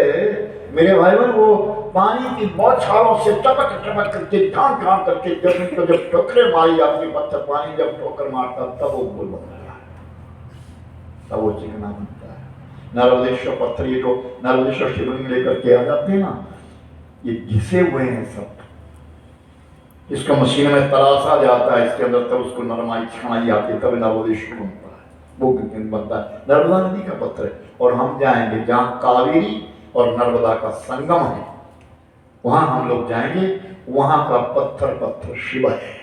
मेरे भाई बहन, वो पानी की बौछारों से टपक टपक करके ठान ठान करके जब ठोकरे मारी आपकी पत्थर, पानी जब ठोकर मारता तब वो गोल बनता है, तब वो चिकना बनता है। नर्मदेश्वर पत्थर, ये जो नर्मदेश्वर शिवलिंग लेकर के आ जाते हैं ना, ये घिसे हुए हैं सब, इसको मशीन में तराशा जाता है, इसके अंदर तब उसको नरमाई छनाई आती है, तब नर्मदेश्वर बनता है, वो बनता है। नर्मदा नदी का पत्थर है। और हम जाएंगे जहाँ कावेरी और नर्मदा का संगम है, वहां हम लोग जाएंगे, वहां का पत्थर पत्थर शिव है।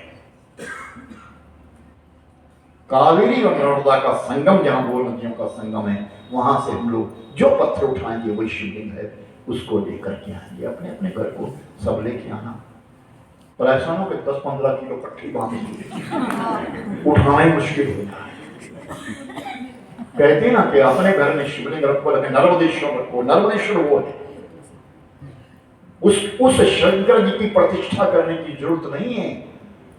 कावेरी और नर्मदा का संगम, जहां दो नदियों का संगम है, वहां से हम लोग जो पत्थर उठाएंगे वही शिवलिंग है, उसको लेकर के आएंगे अपने अपने घर को, सब लेके आना। पर ऐसा ना कि 10-15 किलो कट्ठी बांधी उठाना ही मुश्किल होता है। कहते ना कि अपने घर में शिवलिंग रखो, लेकिन नर्मदेश्वर रखो। नर्मदेश्वर वो है, उस शंकर जी की प्रतिष्ठा करने की जरूरत नहीं है,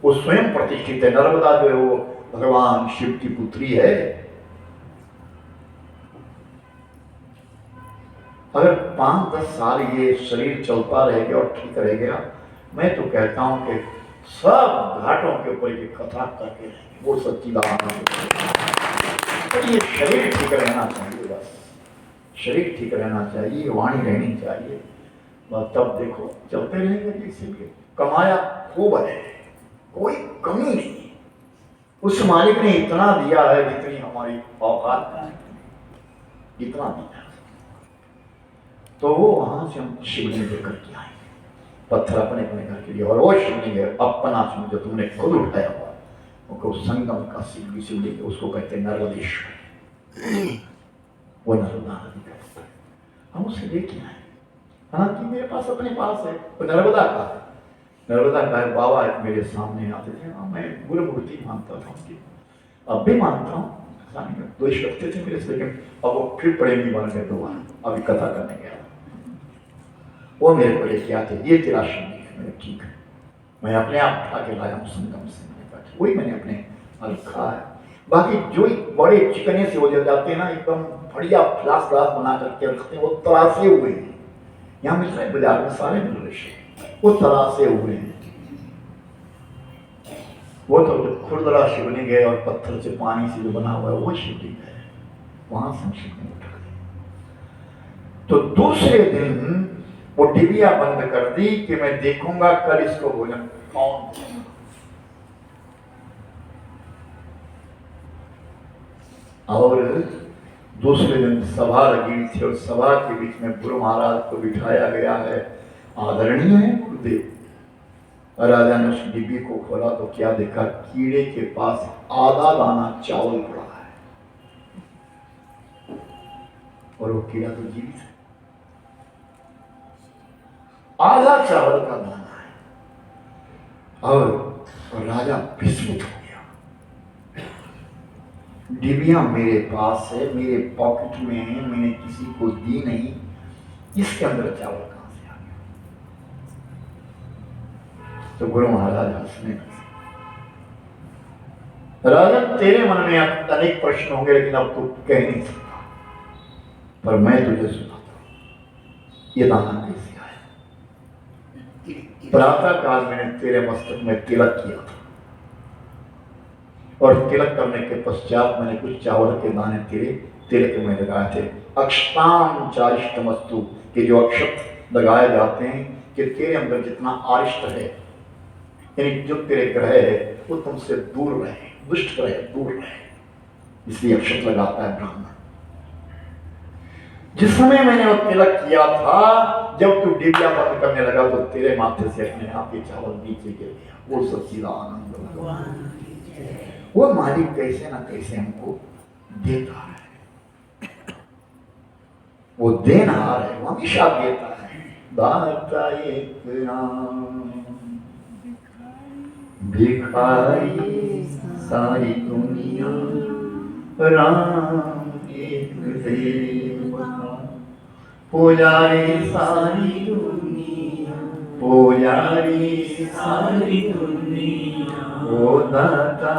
वो स्वयं प्रतिष्ठित है। नर्मदा जो है वो भगवान शिव की पुत्री है। अगर 5-10 साल ये शरीर चलता रह गया और ठीक रह गया, मैं तो कहता हूं कि सब घाटों के ऊपर ये कथा करके रहेंगे, वो सच्ची बात है। ये शरीर ठीक रहना चाहिए, बस शरीर ठीक रहना चाहिए, वाणी रहनी चाहिए, बस तब देखो चलते रहेंगे। इसीलिए कमाया खूब है, कोई कमी नहीं। उस मालिक ने इतना दिया है जितनी हमारी औकात है, इतना दिया, तो वो वहां से हम शिवलिंग लेकर के आए, पत्थर अपने अपने घर के लिए। और वो शिवलिंग है अपना जो तुमने खुद उठाया हुआ, वो संगम का शिवलिंग, उसको कहते हैं नर्मदेश्वर। वो नर्मदा नदी का पत्थर हम उसे लेके आए। हालांकि मेरे पास अपने पास है, वो नर्मदा का है, नर्मदा का है। बाबा मेरे सामने आते थे, मैं गुरु मूर्ति मानता था उनकी, अब भी मानता हूँ, द्वेष रखते थे मेरे से, लेकिन अब वो फिर प्रेमी बन गए दोबारा। अभी कथा करने गया, वो मेरे को लेके आते, ये तेरा शिवलिंग है। मैंने ठीक है, मैं अपने आप उठा के लाया हूँ संगम से, वही मैंने अपने रखा है। बाकी जो बड़े चिकने से हो जाते हैं ना, एकदम बढ़िया फ्लास ग्लास बना करके रखते हैं, वो तरासे हुए हैं। यहाँ मिल रहे बाजार में सारे मिल रहे, वो तरासे हुए हैं। वो तो जो खुरदरा शिवलिंग है और पत्थर से पानी से जो बना हुआ है वो शिवलिंग है, वहां से शिवलिंग उठा गए। तो दूसरे दिन वो डिबिया बंद कर दी कि मैं देखूंगा कल इसको भोजन कौन देगा। और दूसरे दिन सभा लगी थी, और सभा के बीच में गुरु महाराज को बिठाया गया है, आदरणीय है गुरुदेव। राजा ने उस डिब्बी को खोला तो क्या देखा, कीड़े के पास आधा दाना चावल पड़ा है, और वो कीड़ा तो जीवित है, आधा चावल का दाना है। और राजा विस्मित हो गया, डिबिया मेरे पास है, मेरे पॉकेट में है, मैंने किसी को दी नहीं, इसके अंदर चावल कहां से आ गया। तो गुरु महाराज हंसने लगे, राजन तेरे मन में अब अनेक प्रश्न होंगे, लेकिन अब तू कह नहीं सकता, पर मैं तुझे सुनाता हूं ये दाना कैसे आया। प्रातः काल मैंने तेरे मस्तक में तिलक किया था, और तिलक करने के पश्चात मैंने कुछ चावल के दाने तेरे तिलक में लगाए थे। अक्षताम चारिष्टमस्तु के जो अक्षत लगाए जाते हैं कि तेरे अंदर जितना आरिष्ट है, यानी जो तेरे ग्रह है वो तुमसे दूर रहे, दुष्ट ग्रह दूर रहे, इसलिए अक्षत लगाता है ब्राह्मण। जिस समय मैंने वो तिलक किया था, जब तू डिबिया बंद करने लगा तो तेरे माथे से अपने आप ही चावल नीचे गिर गया। वो सच्चिदानंद भगवान, वो मालिक कैसे ना कैसे हमको देता है, वो देनहार है, वो हमेशा देता है। दाता एक राम, भिखारी सारी दुनिया, राम एक देवता, पुजारी सारी दुनिया, पुजारी सारी दुनिया, वो दाता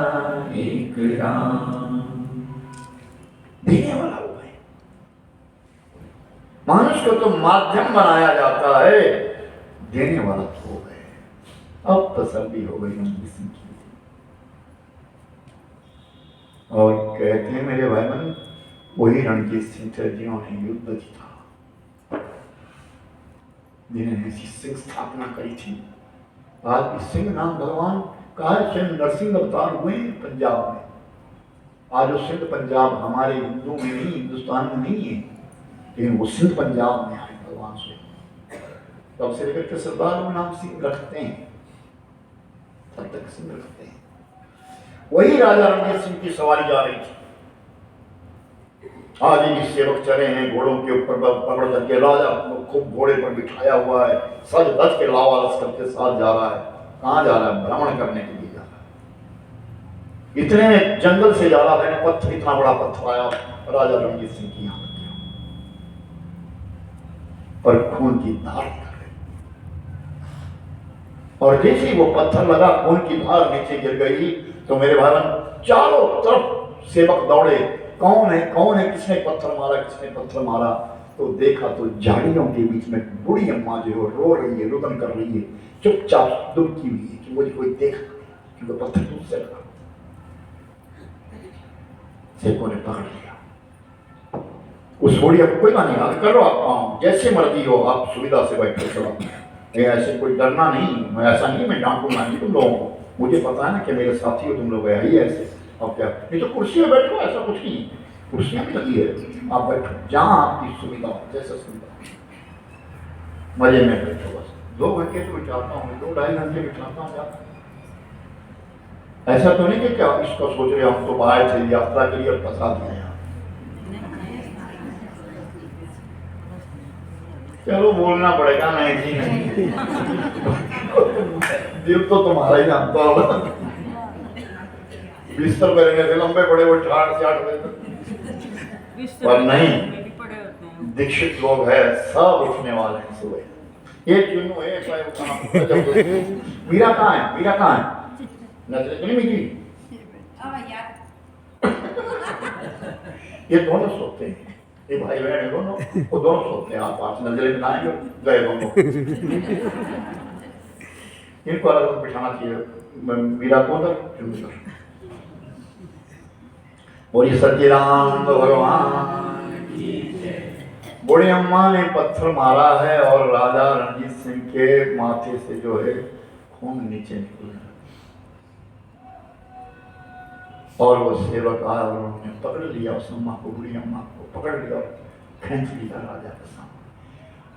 एक राम। देने वाला वो है, मनुष्य को तो माध्यम बनाया जाता है, देने वाला तो हो गए। अब तसल्ली हो गई रणजीत सिंह की। और कहते हैं मेरे भाई बहन, वही रणजीत सिंह थे जिन्होंने युद्ध जीता, जिन्होंने ऐसी सिंह स्थापना करी थी। आज इस सिंह नाम भगवान का है, स्वयं नरसिंह अवतार हुए पंजाब में। आज वो सिंध पंजाब हमारे हिंदू में नहीं, हिंदुस्तान में नहीं है, लेकिन वो सिंध पंजाब में आए भगवान से। तब से लेकर के सरदार वो नाम सिंह रखते हैं, तब तक सिंह रखते हैं। वही राजा रणजीत सिंह की सवारी जा रही थी। आज ही सेवक चले हैं घोड़ों के ऊपर पकड़ करके, राजा खूब घोड़े पर बिठाया हुआ है, सज धज के लावा लश्कर के साथ जा रहा है। कहाँ जा रहा है? भ्रमण करने के लिए जा रहा है। इतने में जंगल से जा रहा है, पत्थर, इतना बड़ा पत्थर आया, राजा रणजीत सिंह की यहाँ पर खून की धार कर गई। और जैसे ही वो पत्थर लगा, खून की धार नीचे गिर गई, तो मेरे भाई चारों तरफ सेवक दौड़े, कौन है, किसने पत्थर मारा, किसने पत्थर मारा। तो देखा तो झाड़ियों के बीच में बूढ़ी अम्मा जो है रो रही है, रुदन कर रही है, चुपचाप दुबकी हुई है कि मुझे कोई देख, क्योंकि पत्थर दूर से लगा। सेवकों ने पकड़ लिया उस बुढ़िया को। कोई नहीं, हाल करो आप, जैसे मर्जी हो, आप सुविधा से बैठो, चलो, ऐसे कोई डरना नहीं, मैं ऐसा नहीं मैं डांटूंगा नहीं तुम लोगों को, मुझे पता है ना कि मेरे साथी हो तुम लोग, ही ऐसे। और क्या, नहीं तो कुर्सी में बैठो, ऐसा कुछ नहीं, कुर्सियां भी लगी है, आप बैठो जहां आपकी सुविधा हो, जैसे सुविधा, मजे में बैठो। बस 2 घंटे तो बिठाता हूँ, 2-2.5 घंटे बिठाता हूँ। ऐसा तो नहीं कि क्या इसको सोच रहे हम तो आए थे यात्रा के लिए और फंसा दिया यहाँ। चलो बोलना पड़ेगा, नहीं जी नहीं, दिल तो तुम्हारा ही जानता होगा। बिस्तर पे रहने से लंबे बड़े वो 60 पर नहीं, दीक्षित लोग है, सब उठने वाले हैं सुबह। एक चुन्नू है, मीरा कहाँ है, मीरा कहाँ है, नजर तो नहीं मिली। ये दोनों सोते हैं, ये भाई बहन है दोनों, वो दोनों सोते हैं। आप नजरे में आएंगे, गए दोनों। इनको अलग बिठाना चाहिए, मीरा को उधर। और ये सच्चिदानंद भगवान की जय। बूढ़ी अम्मा ने पत्थर मारा है और राजा रणजीत सिंह के माथे से जो है खून नीचे निकल गया। और वो सेवक आया और उन्होंने पकड़ लिया उस अम्मा को, बूढ़ी अम्मा को पकड़ लिया और खींच लिया राजा के सामने।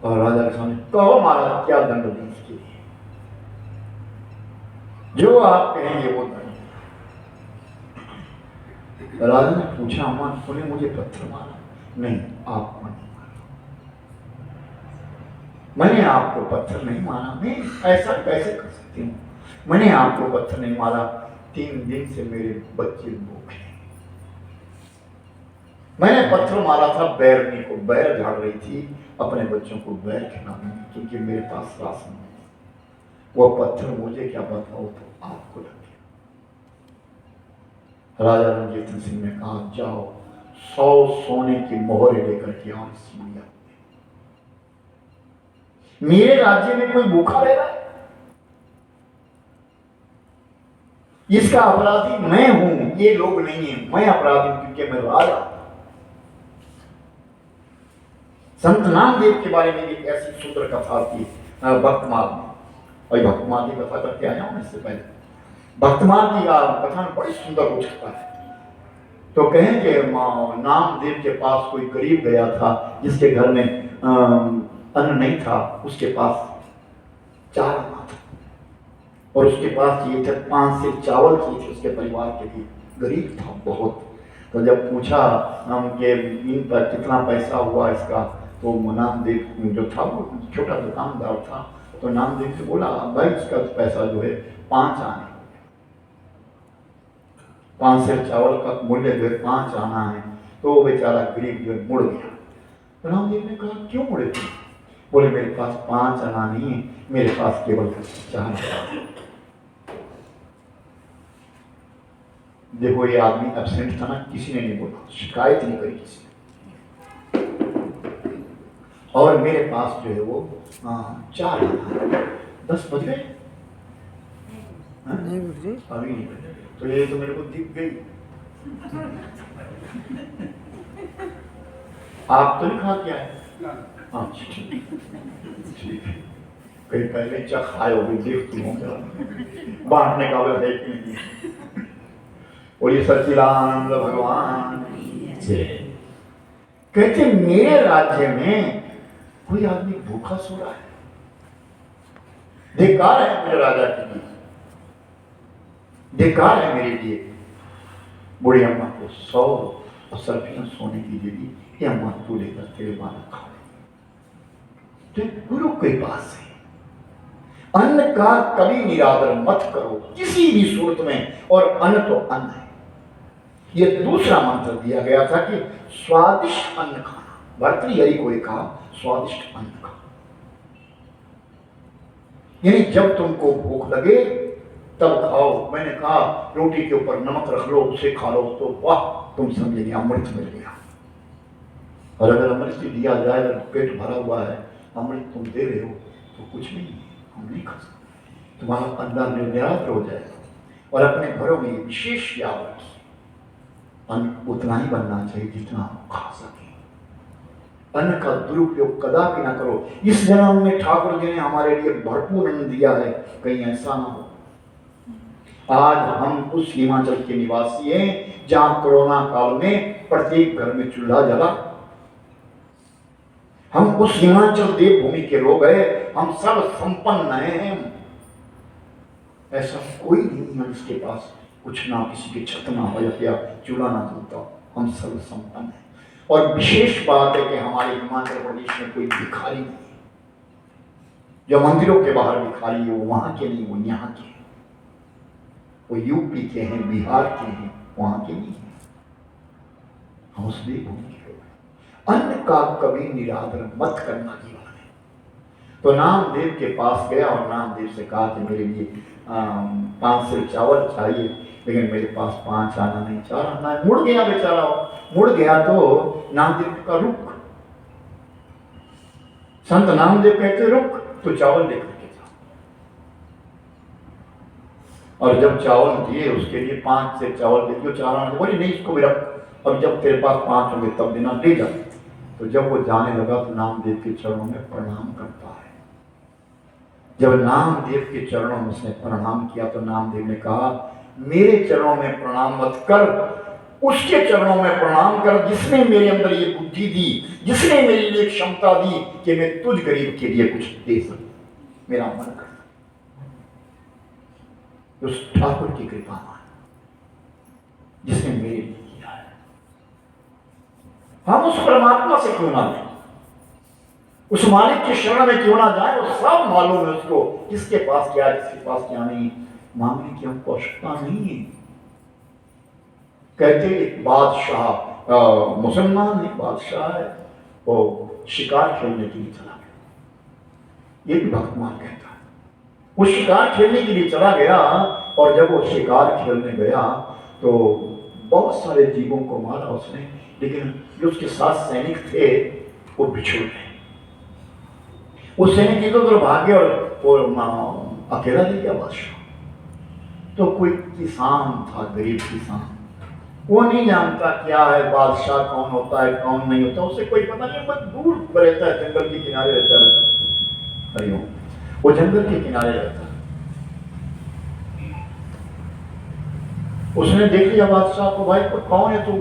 और राजा के सामने कहो महाराज क्या दंड दें इसके लिए, जो आप कहेंगे वो दंड। राजा ने पूछा अम्मा तूने मुझे पत्थर मारा? नहीं, आपको नहीं मारा, मैंने आपको पत्थर नहीं मारा, मैं ऐसा कैसे कर सकती हूँ, मैंने आपको पत्थर नहीं मारा, 3 दिन से मेरे बच्चे भूखे, मैंने पत्थर मारा था बैरनी को, बैर झाड़ रही थी अपने बच्चों को बैर खिलाने, क्योंकि मेरे पास राशन नहीं, वो पत्थर मुझे क्या पता हो तो आपको लग गया। राजा रणजीत सिंह ने कहा जाओ 100 सोने की मोहरें लेकर के आओ इस दुनिया में। मेरे राज्य में कोई भूखा रह रहा है, इसका अपराधी मैं हूं, ये लोग नहीं है, मैं अपराधी हूं क्योंकि मैं राजा। संत नामदेव के बारे में एक ऐसी सुंदर कथा थी भक्तमाल में, और भक्तमाल की कथा करके आया हूं इससे पहले। भक्तमाल की कथा में बड़ी सुंदर कुछ कथा है। तो कहें कि नामदेव के पास कोई गरीब गया था जिसके घर में अन्न नहीं था, उसके पास चावल था और उसके पास ये थे 5 सेर चावल चाहिए थे उसके परिवार के लिए, गरीब था बहुत। तो जब पूछा कि इन पर कितना पैसा हुआ इसका, तो नामदेव जो था वो छोटा दुकानदार था, तो नामदेव से बोला भाई इसका पैसा जो है 5 आने, 5 सेर चावल का मूल्य जो है 5 आना है। तो वो बेचारा गरीब जो है मुड़ गया। तो रामदेव ने कहा क्यों मुड़े थे? बोले मेरे पास 5 आना नहीं है, मेरे पास केवल 4 है। देखो ये आदमी एब्सेंट था ना, किसी ने नहीं बोला, शिकायत नहीं करी किसी ने। और मेरे पास जो है वो 4 आना है। 10 बज गए? नहीं गुरु जी। अभी नहीं बजे। तो ये तो मेरे को दिख गई। आप तो नहीं खा के आए? हाँ ठीक है। कहीं पहले चख आए हो भी देख तुम होगा बांटने का वह है कि नहीं। बोलिए सच्चिदानंद भगवान जय। कहते मेरे राज्य में कोई आदमी भूखा सो रहा है, धिक्कार है मेरे राजा के लिए, धिक्कार है मेरे लिए। बूढ़ी अम्मा को 100 सर्पियां सोने की दे दी, ये अम्मा तू लेकर तेरे बालक खा ले। तो गुरु के पास है। अन्न का कभी निरादर मत करो किसी भी सूरत में, और अन्न तो अन्न है। ये दूसरा मंत्र दिया गया था कि स्वादिष्ट अन्न खाना। भर्तृहरि को कहा स्वादिष्ट अन्न खाना, यानी जब तुमको भूख लगे तब खाओ। मैंने कहा रोटी के ऊपर नमक रख लो, उसे खा लो, तो वाह तुम समझेंगे अमृत मिल गया। और अगर अमृत दिया जाए, अगर पेट भरा हुआ है, अमृत तुम दे रहे हो तो कुछ नहीं है, हम नहीं खा सकते। तुम्हारा अंदर निरादर हो जाएगा। और अपने घरों में विशेष याद रखिए, अन्न उतना ही बनना चाहिए जितना हम खा सके। अन्न का दुरुपयोग कदापि ना करो। इस जन्म में ठाकुर जी ने हमारे लिए भरपूर अन्न दिया है, कहीं ऐसा ना हो। आज हम उस हिमाचल के निवासी हैं जहां कोरोना काल में प्रत्येक घर में चूल्हा जला। हम उस हिमाचल देवभूमि के लोग हैं, हम सब संपन्न हैं। ऐसा कोई नहीं है जिसके पास कुछ ना, किसी की छत ना हो या चूल्हा ना जलता हो। हम सब संपन्न हैं। और विशेष बात है कि हमारे हिमाचल प्रदेश में कोई भिखारी नहीं। जो मंदिरों के बाहर भिखारी है वो वहां के नहीं, वो यहाँ के हैं। वो यूपी के हैं, बिहार के हैं, वहां के नहीं है। हम उस देवभूमि के लोग हैं। अन्न का कभी निरादर मत करना जीवन में। तो नामदेव के पास गया और नामदेव से कहा कि मेरे लिए 5 सिर चावल चाहिए, लेकिन मेरे पास 5 आना नहीं, 4 आना है। मुड़ गया बेचारा। मुड़ गया तो नामदेव का रुक। संत नामदेव कहते रुक, तो चावल लेकर के जा। और जब चावल दिए उसके लिए 5 से चावल दे दियो, 4 आना। बोले नहीं, इसको भी रख, अब जब तेरे पास 5 होंगे तब देना, ले जा। तो जब वो जाने लगा तो नामदेव के चरणों में प्रणाम करता है। जब नामदेव के चरणों में उसने प्रणाम किया तो नामदेव ने कहा मेरे चरणों में प्रणाम मत कर, उसके चरणों में प्रणाम कर जिसने मेरे अंदर ये बुद्धि दी, जिसने मेरे लिए क्षमता दी कि मैं तुझ गरीब के लिए कुछ दे सकूं। मेरा मन कर उस ठाकुर की कृपा मान जिसने मेरे लिए किया है। हम उस परमात्मा से क्यों ना लें, उस मालिक के शरण में क्यों ना जाए। वो सब मालूम है उसको किसके पास क्या है, किसके पास क्या नहीं। मांगने की हमको आवश्यकता नहीं है। कहते एक बादशाह, मुसलमान है, बादशाह है, वो शिकार खेलने के लिए चला गया। ये भी भगवान कहता है। वो शिकार खेलने के लिए चला गया और जब वो शिकार खेलने गया तो बहुत सारे जीवों को मारा उसने, लेकिन जो उसके साथ सैनिक थे वो बिछड़ गए। वो सैनिक इधर उधर भागे और वो अकेला रह गया बादशाह। तो कोई किसान था, गरीब किसान, वो नहीं जानता क्या है बादशाह कौन होता है कौन नहीं होता, उसे कोई पता नहीं। बस दूर रहता है, जंगल के किनारे रहता है। हरिओम। वो जंगल के किनारे रहता है। उसने देख लिया बादशाह को, भाई को कौन है तू?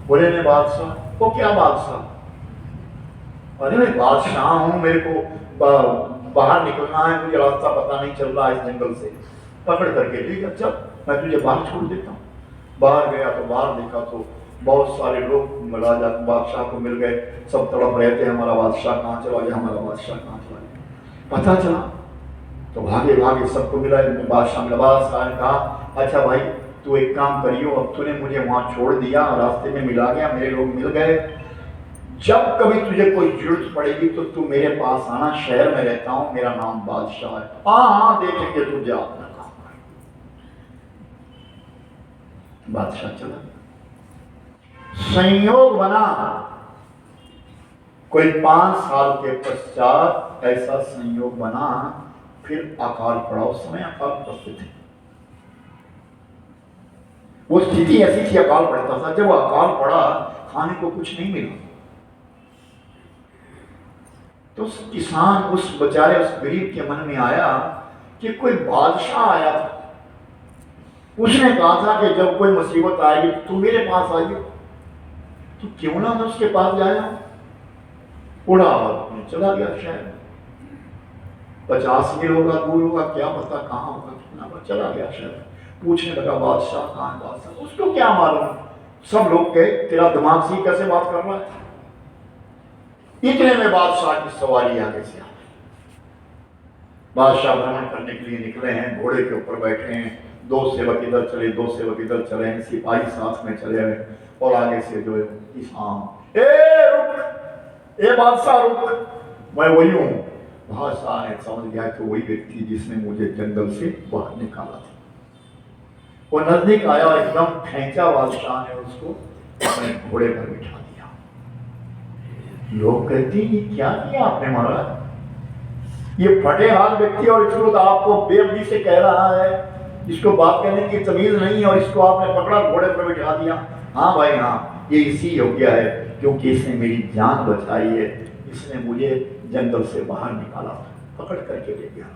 बोले मैं बादशाह। वो क्या बादशाह? अरे मैं बादशाह हूं, मेरे को बाहर निकलना है, मुझे रास्ता पता नहीं चल रहा इस जंगल से। पकड़ करके ले गया, चल मैं तुझे बाहर छोड़ देता हूँ। बाहर गया तो बाहर देखा तो बहुत सारे लोग राजा बादशाह को मिल गए, सब तड़प रहे थे हमारा बादशाह कहाँ चला गया, हमारा बादशाह कहाँ चला गया। पता चला तो भागे भागे सबको मिला। बादशाह ने कहा अच्छा भाई तू एक काम करियो, अब तूने मुझे वहां छोड़ दिया, रास्ते में मिला गया, मेरे लोग मिल गए, जब कभी तुझे कोई जरूरत पड़ेगी तो तू मेरे पास आना, शहर में रहता हूं, मेरा नाम बादशाह है। हाँ देखेंगे, तू जा अपना काम कर। बादशाह चला। संयोग बना कोई 5 साल के पश्चात ऐसा संयोग बना, फिर अकाल पड़ा। उस समय अकाल उपस्थित है। वो स्थिति ऐसी थी, अकाल पड़ता था। जब अकाल पड़ा, खाने को कुछ नहीं मिला, तो उस किसान, उस बेचारे, उस गरीब के मन में आया कि कोई बादशाह आया था, उसने कहा था कि जब कोई मुसीबत आएगी तो तू मेरे पास आइए, तो क्यों ना मैं उसके पास जाया। उड़ा और चला गया। शायद 50 मील होगा, दूर होगा, क्या पता कहाँ होगा, कितना होगा, चला गया। शायद पूछने लगा बादशाह कहाँ है बादशाह। उसको क्या मालूम, सब लोग कहे तेरा दिमाग से कैसे बात कर रहा है। इतने में बादशाह की सवारी आगे से आ गई। बादशाह भ्रमण करने के लिए निकले हैं, घोड़े के ऊपर बैठे हैं, 2 सेवक इधर चले, 2 सेवक इधर चले हैं, सिपाही साथ में चले हुए, और आगे से जो है किसान, ए बादशाह रुक, मैं वही हूं। बादशाह ने समझ गया कि वही व्यक्ति जिसने मुझे जंगल से बाहर निकाला था। वो नजदीक आया, एकदम खींचा बादशाह ने उसको अपने घोड़े पर बिठा दिया। लोग कहते हैं ये क्या किया आपने महाराज, ये फटे हाथ व्यक्ति, और इसको तो आपको बेअदबी से कह रहा है, इसको बात करने की तमीज नहीं है, और इसको आपने पकड़ा घोड़े पर बिठा दिया। हाँ भाई हाँ, ये इसी योग्य है, क्योंकि इसने मेरी जान बचाई है, इसने मुझे जंगल से बाहर निकाला, पकड़ करके ले गया।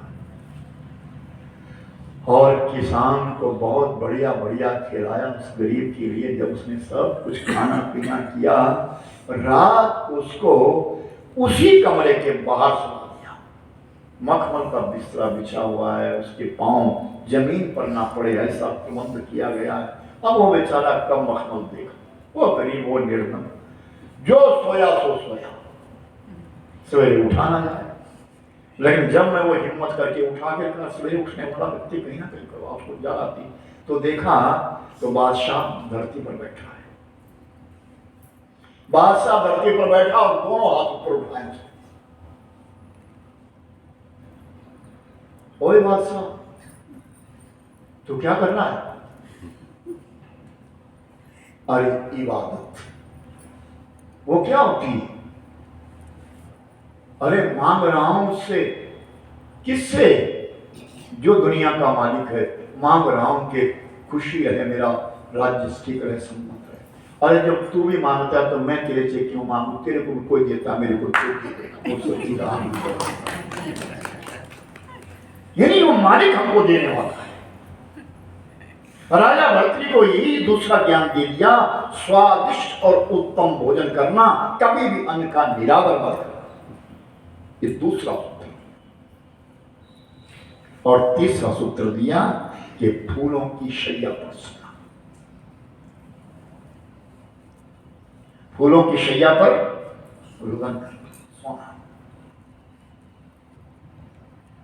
और किसान को बहुत बढ़िया बढ़िया खिलाया उस गरीब के लिए। जब उसने सब कुछ खाना पीना किया, रात उसको उसी कमरे के बाहर सुला दिया। मखमल का बिस्तरा बिछा हुआ है, उसके पांव जमीन पर ना पड़े, ऐसा प्रबंध किया गया है। अब वो बेचारा कम मखमल देखा, वो गरीब, वो निर्धन, जो सोया सो सोया, सवेरे उठा ना जाए। लेकिन जब मैं वो हिम्मत करके उठा के सवेरे उठने वाला व्यक्ति कहीं ना कहीं करवा उसको जगाती, तो देखा तो बादशाह धरती पर बैठा है। बादशाह धरती पर बैठा और दोनों हाथ ऊपर उठाए। ओए बादशाह, तू क्या कर रहा है? अरे इबादत। वो क्या होती है? अरे मांग रहा हूं उससे। किससे? जो दुनिया का मालिक है। मांग रहा हूं कि खुशी रहे, मेरा राज्य ठीक रहे, सम्मत रहे। अरे जब तू भी मांगता है तो मैं तेरे से क्यों मांगू? तेरे को कोई देता, मेरे को कोई देता। यानी वो मालिक हमको देने वाला है। राजा भर्तृ को यही दूसरा ज्ञान दे दिया, स्वादिष्ट और उत्तम भोजन करना, कभी भी अन्न का निरादर मत करना। ये दूसरा सूत्र। और तीसरा सूत्र दिया कि फूलों की शैया पर सोना। फूलों की शैया पर रुदन करना, सोना।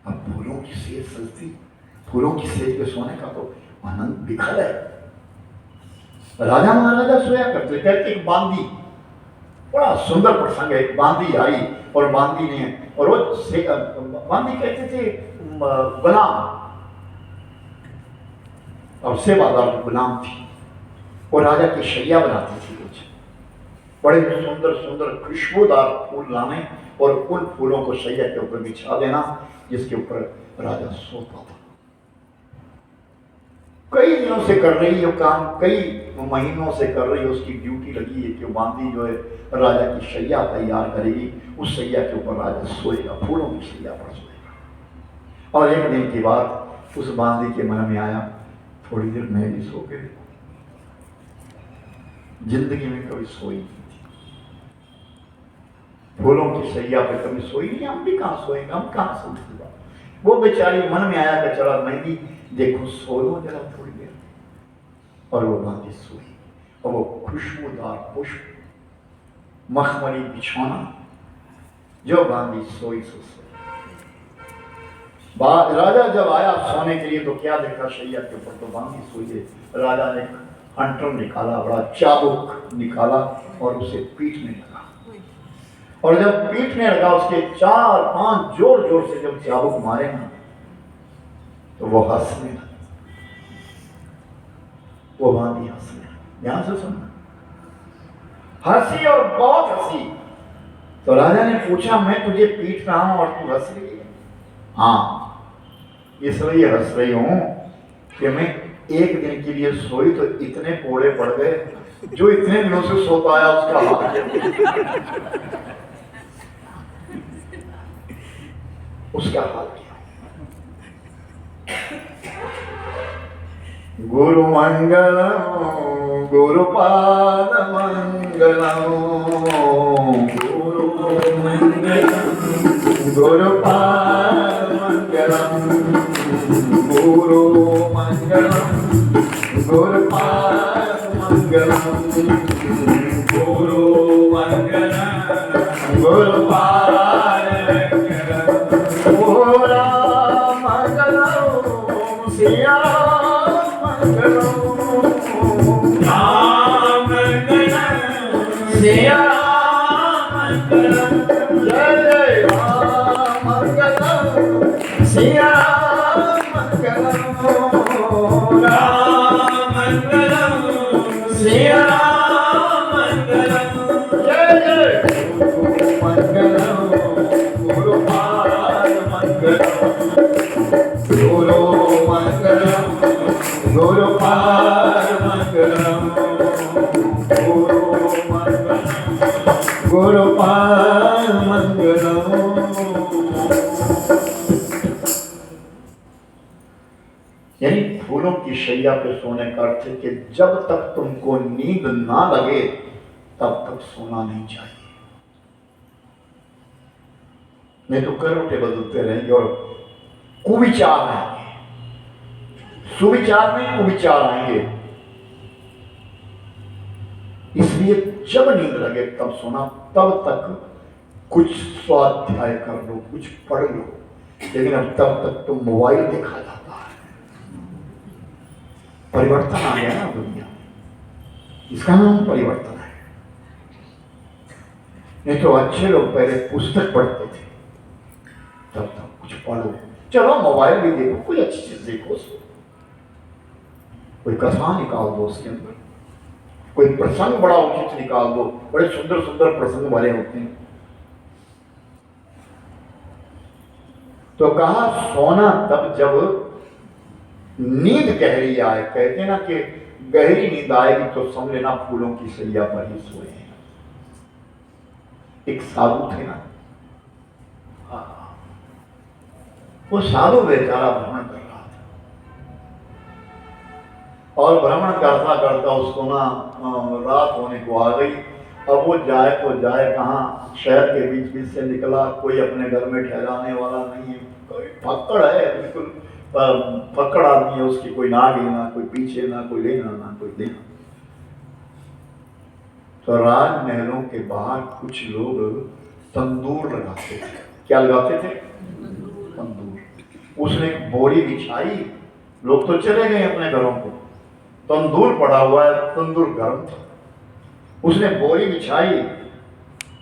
अब फूलों की सेज सजती, फूलों की सेज पे सोने का तो आनंद बिखर है। राजा महाराजा सोया करते। कहते एक बांदी, बड़ा सुंदर प्रसंग है। एक बांदी आई और बांदी ने, और वो बांदी कहते थे गुलाम, और सेवादार गुलाम थी। वो राजा की शैया बनाती थी। कुछ बड़े सुंदर सुंदर खुशबूदार फूल लाने और उन फूलों को शैया के ऊपर बिछा देना, जिसके ऊपर राजा सोता था। कई दिनों से कर रही है काम, कई महीनों से कर रही है। उसकी ड्यूटी लगी है कि बांदी जो है राजा की शैया तैयार करेगी, उस शैया के ऊपर राजा सोएगा, फूलों की शैया पर सोएगा। और एक दिन की बात उस बांदी के मन में आया, थोड़ी देर मैं भी सो के, जिंदगी में कभी सोई नहीं थी, फूलों की शैया पर कभी सोई नहीं, हम भी कहां सोएंगे, हम कहां सोएंगे। वो बेचारी मन में आया कि चला मैं भी देखो सो लो जरा थोड़ी देर। और वो बांदी सोई, और वो खुशबूदार पुष्प, मखमली बिछौना, जो बांदी सोई सो सोई। राजा जब आया सोने के लिए तो क्या देखा, शैया के ऊपर तो बांदी सोई है। राजा ने हंटर निकाला, बड़ा चाबुक निकाला और उसे पीटने लगा। और जब पीटने लगा, उसके 4-5 जोर जोर से जब चाबुक मारे ना, तो वो हंसने लगा। वो बांदी हंसने, ध्यान से सुनना, हंसी और बहुत हंसी। तो राजा ने पूछा, मैं तुझे पीट रहा हूं और तू हंस रही है? हाँ, इसलिए हंस रही हूं कि मैं एक दिन के लिए सोई तो इतने कोड़े पड़ गए, जो इतने दिनों से सोता आया उसका हाल क्या, उसका हाल क्या। गुरु मंगलम गुरुपाद मंगलम, गुरु मंगलम गुरुपाद मंगलम, गुरु मंगलम गुरुपाद मंगलम, गुरु मंगलम गुरुपाद मंगलम, भोला मंगलम सिया मंगलम, राम मंगलम सिया मंगलम, जय जय राम मंगलम सिया मंगलम, राम मंगलम सिया मंगलम, जय जय गुरु मंगलम गुरुपाद मंगलम, गुरु मंगलम गुरुपाद मंगलम, गुरु मंगलम गुरुपाद मंगलम। यानी फूलों की शैया पे सोने का अर्थ है कि जब तक तुमको नींद ना लगे तब तक सोना नहीं चाहिए, नहीं तो करवटें बदलते रहेंगे और कुविचार आएंगे, सुविचार नहीं कुविचार आएंगे। इसलिए जब नींद लगे तब सोना, तब तक कुछ स्वाध्याय कर लो, कुछ पढ़ लो, लेकिन अब तब तक तो मोबाइल देखा जाता है। परिवर्तन आ गया ना दुनिया में, इसका नाम परिवर्तन है। नहीं तो अच्छे लोग पहले पुस्तक पढ़ते थे, तब तक कुछ पढ़ो, चलो मोबाइल भी देखो, कोई अच्छी चीज देखो, कोई कथा निकाल दो उसके अंदर, कोई प्रसंग बड़ा उचित निकाल दो, बड़े सुंदर सुंदर प्रसंग भरे होते हैं। तो कहा सोना तब जब नींद गहरी आए, कहते ना कि गहरी नींद आएगी तो समझ लेना फूलों की सैया पर ही सोए हैं। एक साधु थे ना, वो साधु बेचारा भ्रमण कर रहा था, और भ्रमण करता करता उसको ना रात होने को आ गई। अब वो जाए तो जाए कहाँ, शहर के बीच बीच से निकला, कोई अपने घर में ठहराने वाला नहीं है, कोई फक्कड़ है, बिल्कुल फक्कड़ आदमी है, उसकी कोई ना आगे ना कोई पीछे, ना कोई लेना ना कोई देना। तो राजमहलों के बाहर कुछ लोग तंदूर लगाते थे। क्या लगाते थे? तंदूर। उसने एक बोरी बिछाई, लोग तो चले गए अपने घरों को, तंदूर पड़ा हुआ है, तंदूर गर्म था। उसने बोरी बिछाई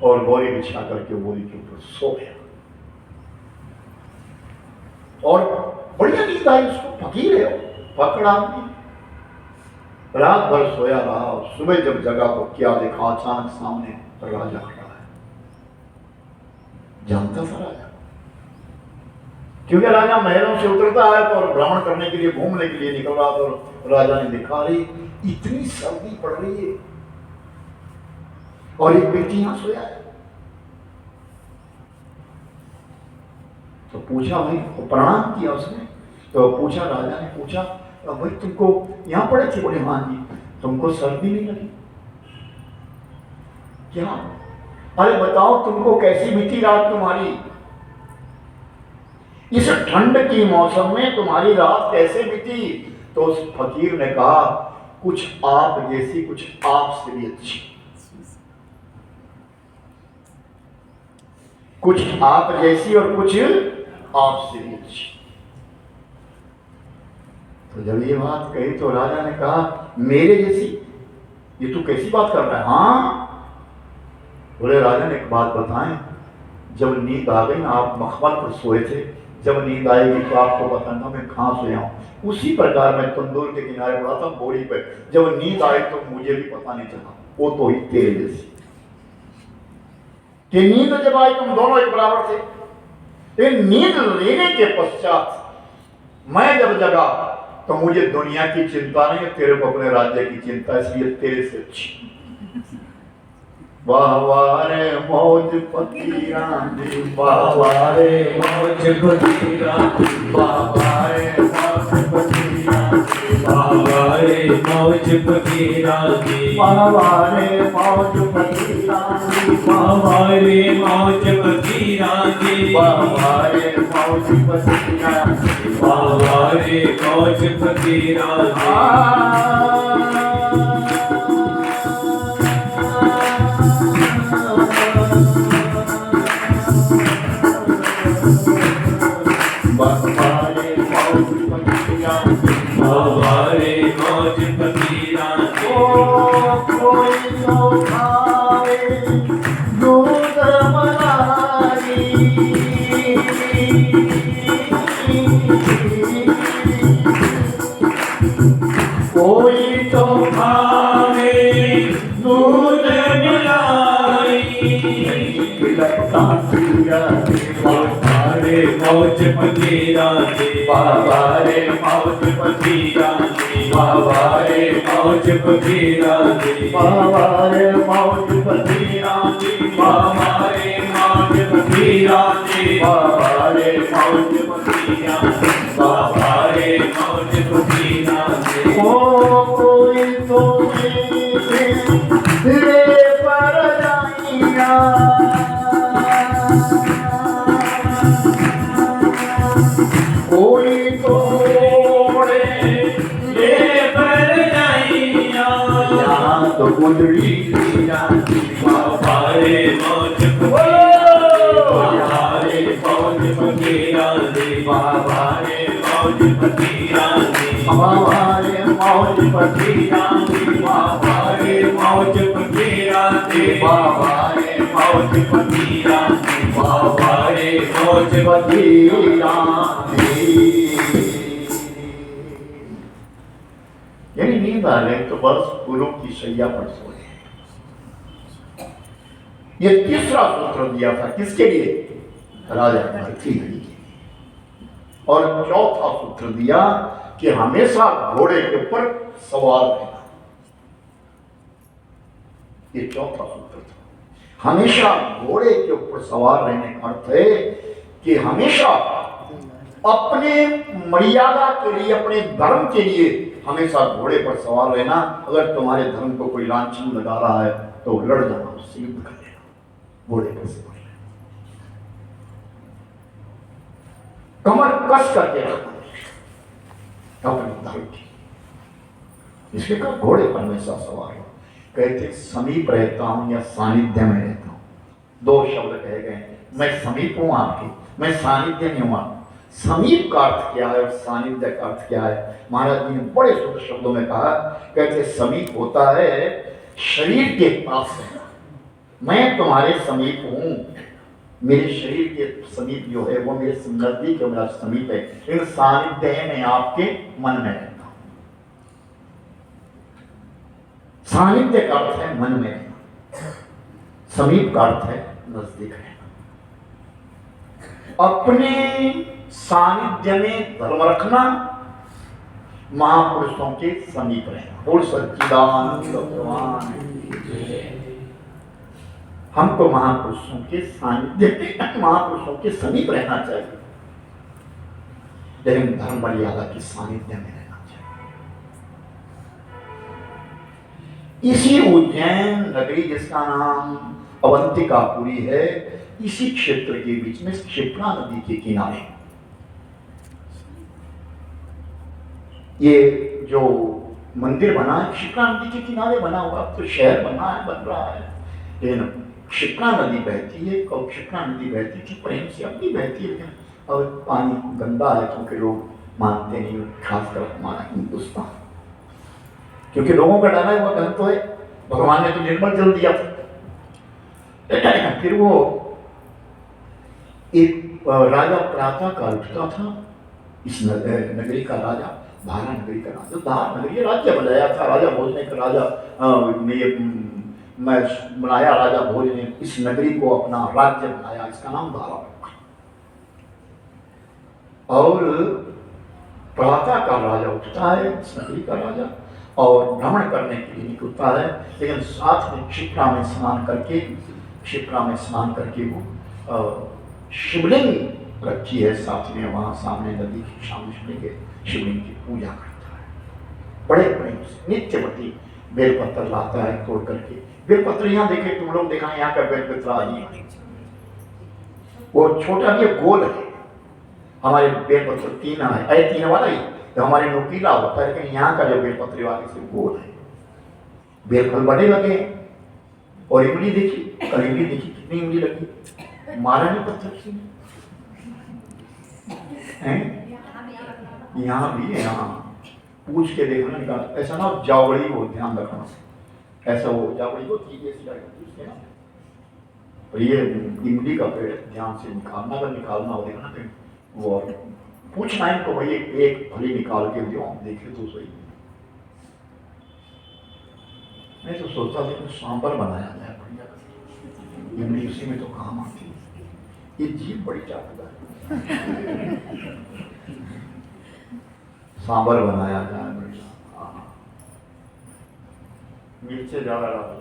और बोरी बिछा करके बोरी के ऊपर सो गया, और बढ़िया नींद आई उसको, फकीर है, फकड़ आदमी। रात भर सोया रहा, और सुबह जब जगा तो क्या देखा, अचानक सामने राजा खड़ा है। जानता था राजा, क्योंकि राजा महलों से उतरता है तो और भ्रमण करने के लिए, घूमने के लिए निकल रहा, तो राजा ने देखा, रही इतनी सर्दी पड़ रही है और एक व्यक्ति यहां सोया है। तो पूछा, भाई, तो प्रणाम किया उसने। तो पूछा, राजा ने पूछा, भाई तुमको यहां पड़े थे? बोले हाँ जी। तुमको सर्दी नहीं लगी क्या? अरे बताओ, तुमको कैसी बीती रात तुम्हारी? इस ठंड की मौसम में तुम्हारी रात कैसे बीती? तो उस फकीर ने कहा, कुछ आप जैसी, कुछ आपसे भी अच्छी। कुछ आप जैसी और कुछ आपसे भी अच्छी। तो जब ये बात कही तो राजा ने कहा, मेरे जैसी? ये तू कैसी बात कर रहा है? हाँ। बोले, राजा ने एक बात बताएं, जब नींद आ गई ना, आप मखमल पर सोए थे, जब नींद आएगी तो आपको पता ना मैं कहाँ सोया हूं। उसी प्रकार मैं तंदूर के किनारे पड़ा था बोरी पे, जब नींद आई तो मुझे भी पता नहीं चला, वो तो ही तेरे जैसी। कि नींद जब आई तुम दोनों एक बराबर थे, लेकिन नींद लेने के पश्चात मैं जब जगा तो मुझे दुनिया की चिंता नहीं, तेरे को अपने राज्य की चिंता, इसलिए तेरे से अच्छी। वाह वाह रे मौज फकीरां दी, वाह वाह रे मौज फकीरां दी, वाह वाह रे मौज फकीरां दी, वाह वाह रे मौज फकीरां दी, वाह वाह रे मौज फकीरां दी, वाह वाह रे मौज फकीरां दी, वाह वाह रे मौज फकीरां दी, वाह वाह रे मौज फकीरां दी। कोई तो खावे दूध मिलाई, लगता सिया बाबा रे मौज फकीरां दी, बाबा रे मौज फकीरां दी, बाबा रे मौज फकीरां दी, बाबा रे मौज फकीरां दी, बाबा रे मौज फकीरां दी, बाबा रे मौज फकीरां दी, बाबा रे मौज फकीरां दी। कोई तो रे पर जाइया, कोई तो ले पर जाइया, यहाँ तो गुजरी बाबा रे मौज फकीरां दी, बाबा रे मौज फकीरां दी, बाबा रे मौज फकीरां दी, बाबा रे मौज फकीरां दी, बाबा रे मौज फकीरां दी, बाबा रे मौज फकीरां दी। यही नींद आ गई तो बस गुरु की शैया पर सोए। ये तीसरा सूत्र दिया था किसके लिए? राजा भरथी के लिए। और चौथा सूत्र दिया कि हमेशा घोड़े के ऊपर सवार रहना। ये चौथा सूत्र था। हमेशा घोड़े के ऊपर सवार रहने का अर्थ है कि हमेशा अपने मर्यादा के लिए, अपने धर्म के लिए हमेशा घोड़े पर सवार रहना। अगर तुम्हारे धर्म को कोई लांछन लगा रहा है तो लड़ जाना, उससे युद्ध कर लेना, घोड़े पर सवार रहना, कमर कस करके रखना अपने धर्म की। इसके कहा घोड़े पर हमेशा सवार हो। कहते समीप रहता हूं या सानिध्य में रहता हूं, दो शब्द कहे गए। मैं समीप हूं आपके, मैं सानिध्य में हूं आप। समीप का अर्थ क्या है और सानिध्य का अर्थ क्या है? महाराज जी ने बड़े सूक्ष्म शब्दों में कहा। कहते समीप होता है शरीर के पास है, मैं तुम्हारे समीप हूं, मेरे शरीर के समीप जो है वो मेरे नजदीक है, मेरा समीप है, लेकिन सानिध्य है मैं आपके मन में रहता हूं। सानिध्य का अर्थ है मन में रहना, समीप का अर्थ है नजदीक रहना। अपने सानिध्य में धर्म रखना, महापुरुषों के समीप रहना। बोल सच्चिदानंद भगवान। हमको महापुरुषों के सानिध्य में, महापुरुषों के समीप रहना चाहिए, लेकिन धर्म मर्यादा के सानिध्य में रहना चाहिए। इसी उज्जैन नगरी जिसका नाम अवंतिकापुरी है, इसी क्षेत्र के बीच में क्षिप्रा नदी के किनारे ये जो मंदिर बना है क्षिप्रा नदी के किनारे बना हुआ। अब तो शहर बना है, बन रहा है, लेकिन क्षिप्रा नदी बहती है। और क्षिप्रा नदी बहती थी प्रेम से, अब भी बहती है, लेकिन अब पानी गंदा है क्योंकि लोग मानते नहीं, खासकर हमारा हिंदुस्तान, क्योंकि लोगों का डरा हुआ धन तो है, भगवान ने तो निर्मल जल दिया था। फिर वो एक राजा प्रातः काल उठता था, इस नगरी का राजा, भारा नगरी का राजा, धार नगरी राज्य बनाया था। राजा भोजने का राजा, मैं बनाया राजा भोज ने इस नगरी को अपना राज्य बनाया, इसका नाम द्वारा रखा। और प्रातः का राजा उठता है, इस नगरी का राजा, और भ्रमण करने के लिए निकलता है, लेकिन साथ में क्षिप्रा में स्नान करके वो शिवलिंग रखी है साथ में, वहां सामने नदी के सामने शिवलिंग की पूजा करता है। बड़े प्रेम से नित्यवती बेलपत्र लाता है तोड़ करके। बेलपत्र यहाँ देखे, तुम लोग देखा यहाँ का बेलपत्र आदि वो छोटा भी गोल है, हमारे बेलपत्र तीन है, तीन वाला ही तो हमारे नुकीला होता है, लेकिन यहाँ का जो बेलपत्र वाले से गोल है। बेलफल बड़े लगे और इमली देखी, कल इमली देखी कितनी इमली लगी, मारा नहीं पत्थर से यहाँ भी है, यहाँ पूछ के देखना निकाल, ऐसा ना जावड़ी हो, ध्यान रखना, ऐसा हो जावड़ी हो और ये इमली का पेड़ ध्यान से निकालना, अगर निकालना हो देखना कहीं वो पूछना है तो भाई एक फली निकाल के दो, देखे तो सही। मैं तो सोचता था कि सांबर बनाया जाए बढ़िया, इमली उसी में तो काम आती है, ये जीभ बड़ी चाटदार है। सांबर बनाया जाए बढ़िया, मिर्चे ज्यादा डाल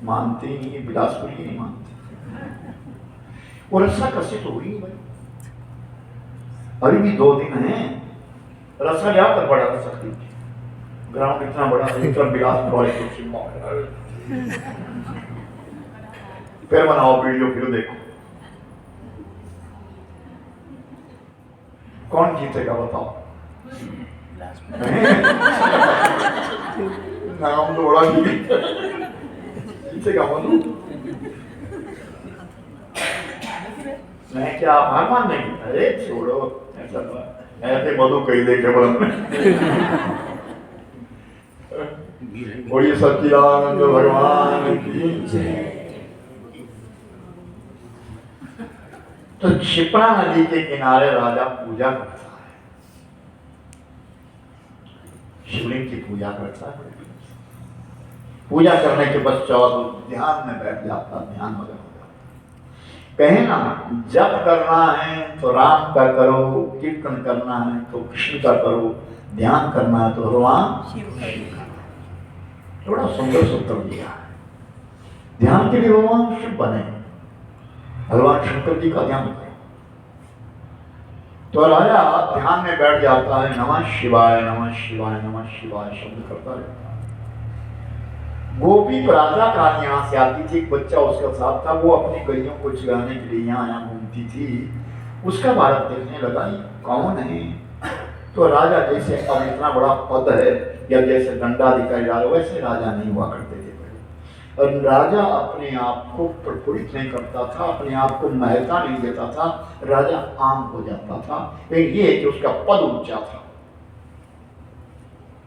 मानते ही नहीं, बिलासपुरी नहीं मानते। और रस्सा कसे तो हुई नहीं भाई, अभी भी 2 दिन है, रस्सा जाकर बड़ा कर सकती, ग्राउंड इतना बड़ा है, इतना बिलासपुर वाले फिर बनाओ वीडियो, फिर देखो कौन जीतेगा बताओ। नाम तो बड़ा जीतेगा बोलो, मैं क्या आभार मानने की, अरे छोड़ो ऐसे मधु कही देखे बोलिए सच्चिदानंद भगवान की। तो क्षिप्रा नदी के किनारे राजा पूजा करता है, शिवलिंग की पूजा करता है। पूजा करने के पश्चात ध्यान में बैठ जाता, ध्यान मगन हो जाता। कहे ना, जप करना है तो राम का करो, कीर्तन करना है तो कृष्ण का करो, ध्यान करना है तो भगवान शिव का। थोड़ा सुंदर सूत्र दिया है, ध्यान के लिए भगवान शिव बने, भगवान शंकर जी का ध्यान करो। तो राजा ध्यान में बैठ जाता है, नमः शिवाय नमः शिवाय नमः शिवाय शब्द करता रहता है। गोपी राजा का यहाँ से आती थी, एक बच्चा उसका साथ था, वो अपनी गलियों को चुराने के लिए यहाँ घूमती थी। उसका बालक देखने लगा ये कौन है, तो राजा जैसे अब इतना बड़ा पद है या जैसे दंडाधिकारी राजा, वैसे राजा नहीं हुआ करते थे पहले। और राजा अपने आप को प्रफुल्लित नहीं करता था, अपने आप को महत्ता नहीं देता था, राजा आम हो जाता था। लेकिन ये कि उसका पद ऊंचा था,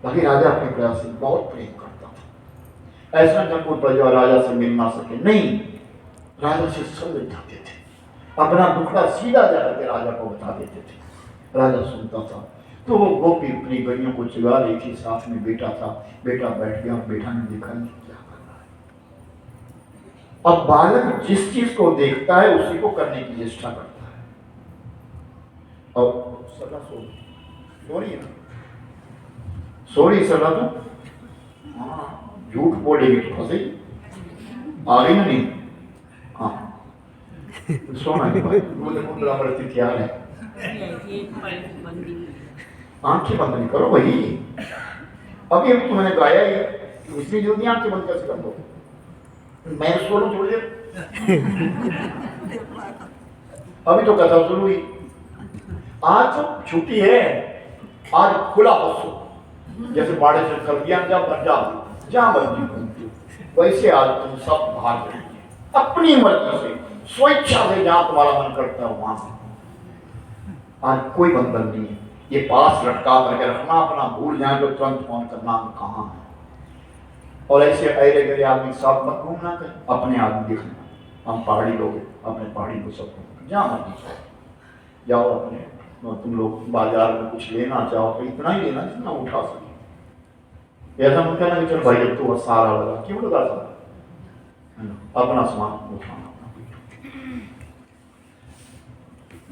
बाकी राजा अपने प्रयास से बहुत प्रेम करता था। ऐसा न कोई प्रजा राजा से मिल ना सके, नहीं, राजा से सब मिल जाते थे, अपना दुखड़ा सीधा जाकर के राजा को बता देते थे, राजा सुनता था। तो वो गोपी अपनी गलियों को चुरा रही थी, साथ में बेटा था, बेटा बैठ गया, बेटा ने देखा नहीं क्या कर रहा है। अब बालक जिस चीज को देखता है उसी को करने की चेष्टा करता है। और सदा सोरी है, सोरी सदा तो हाँ, झूठ बोलेगी तो फंसे आगे ना नहीं, हाँ सोना मुद्रा क्या है, आंखें बंद नहीं करो वही, अभी अभी मैंने गाया ही है, इसलिए जल्दी आंखें बंद कैसे कर दो, मैं उसको थोड़ी देर अभी तो कथा शुरू हुई। आज तो छुट्टी है, आज खुला बसो, जैसे बाड़े से कर दिया जब पंजाब जहां मर्जी घूमती, वैसे आज तुम सब बाहर जाएंगे अपनी मर्जी से, स्वेच्छा से, जहां तुम्हारा मन करता है वहां। आज कोई बंधन नहीं है, ये पास लटका करके रखना, अपना भूल जाए तो तुरंत फोन करना कहाँ है। और ऐसे अरे गरे आदमी साथ मत घूमना, कहीं अपने आदमी देखना, हम पहाड़ी लोग अपने पहाड़ी को सब जहाँ मर्जी जाओ, अपने और तुम लोग बाजार में कुछ लेना चाहो तो इतना ही लेना जितना उठा सके। ऐसा मत कहना कि चल भाई अब तो सारा लगा, क्यों लगा सारा, अपना सामान उठाना।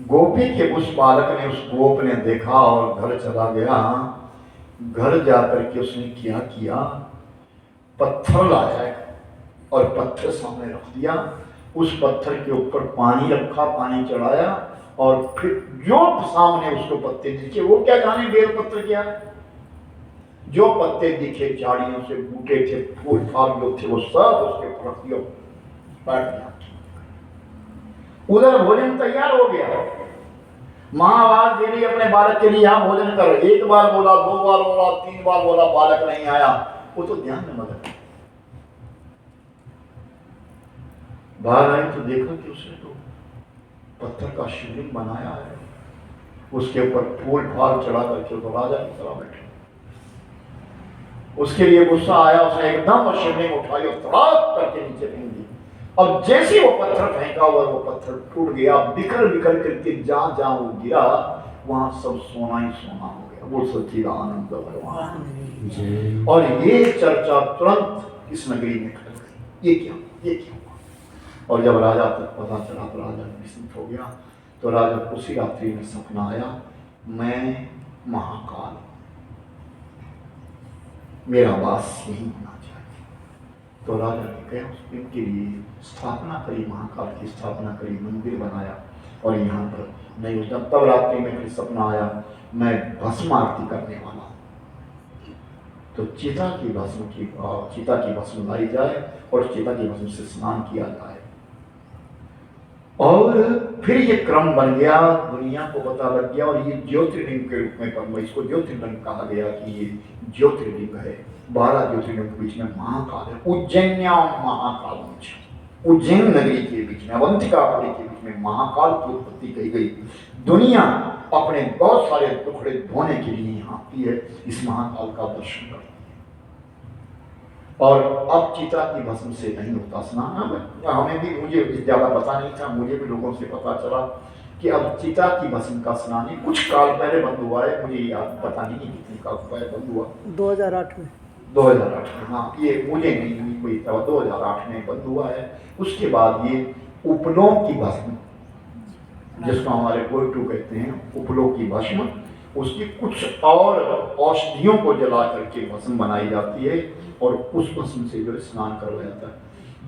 गोपी के उस बालक ने, उस गोप ने देखा और घर चला गया। घर जाकर के उसने क्या किया, पत्थर लाया और पत्थर सामने रख दिया। उस पत्थर के ऊपर पानी रखा, पानी चढ़ाया और फिर जो सामने उसको पत्ते दिखे, वो क्या जाने बेल पत्र क्या, जो पत्ते दिखे झाड़ियों से, बूटे थे, फूल फाल जो थे, वो सब उसके ऊपर रख दिया, बैठ गया। उधर भोजन तैयार हो गया। माँ आवाज दे रही अपने बालक के लिए, यहाँ भोजन कर। एक बार बोला, दो बार बोला, तीन बार बोला, बालक नहीं आया। वो तो ध्यान में मगन। बाहर आई तो देखा कि उसने तो पत्थर का शिवलिंग बनाया है, उसके ऊपर फूल फाल चढ़ा करके तो राजा की तरह बैठे। उसके लिए गुस्सा आया, उसने एकदम शिवलिंग उठाई और तड़ाक करके नीचे फेंक दी। अब जैसे वो पत्थर फेंका हुआ, वो पत्थर टूट गया, बिखर बिखर करके जहां जहां वो गिरा वहां सब सोना ही सोना हो गया। वो सच्चिदानंद भगवान। और ये चर्चा तुरंत इस नगरी में फैल गई, ये क्या, ये क्या। और जब राजा तक पता चला तो राजा विस्मित हो गया। तो राजा उसी रात्रि में सपना आया, मैं महाकाल, मेरा वास यही होना चाहिए। तो राजा ने कहा उनके लिए स्थापना करी, महाकाल की स्थापना करी, मंदिर बनाया। और यहाँ पर नहीं होता। तब रात्रि में फिर सपना आया, मैं भस्म आरती करने वाला हूँ। तो चिता की भस्म लाई जाए और चिता की भस्म से स्नान किया जाए। और फिर ये क्रम बन गया, दुनिया को पता लग गया। और ये ज्योतिर्लिंग के रूप में, इसको ज्योतिर्लिंग कहा गया कि ये ज्योतिर्लिंग है। 12 ज्योतिर्लिंग के बीच में महाकाल है। उज्जैन्या महाकाल, उज्जैन नगरी के बीच में, अवंतिकापुरी के बीच में महाकाल की उत्पत्ति कही गई। दुनिया अपने बहुत सारे टुकड़े धोने के लिए यहाँ आती है, इस महाकाल का दर्शन करती है। और अब चिता की भस्म से नहीं होता स्नान। हमें भी, मुझे ज्यादा पता नहीं था, मुझे भी लोगों से पता चला कि अब चिता की भस्म का स्नान ही कुछ काल पहले बंद हुआ है। मुझे याद पता नहीं कितने काल पहले बंद हुआ, 2008 में। 2008 में, हाँ, ये मुझे नहीं कोई 2008 में बंद हुआ है। उसके बाद ये उपलोक की भस्म, जिसको हमारे गोइटू कहते हैं, उपलोक की भस्म, उसकी कुछ और औषधियों को जला करके भस्म बनाई जाती है और उस भस्म से जो है स्नान करवाया जाता है।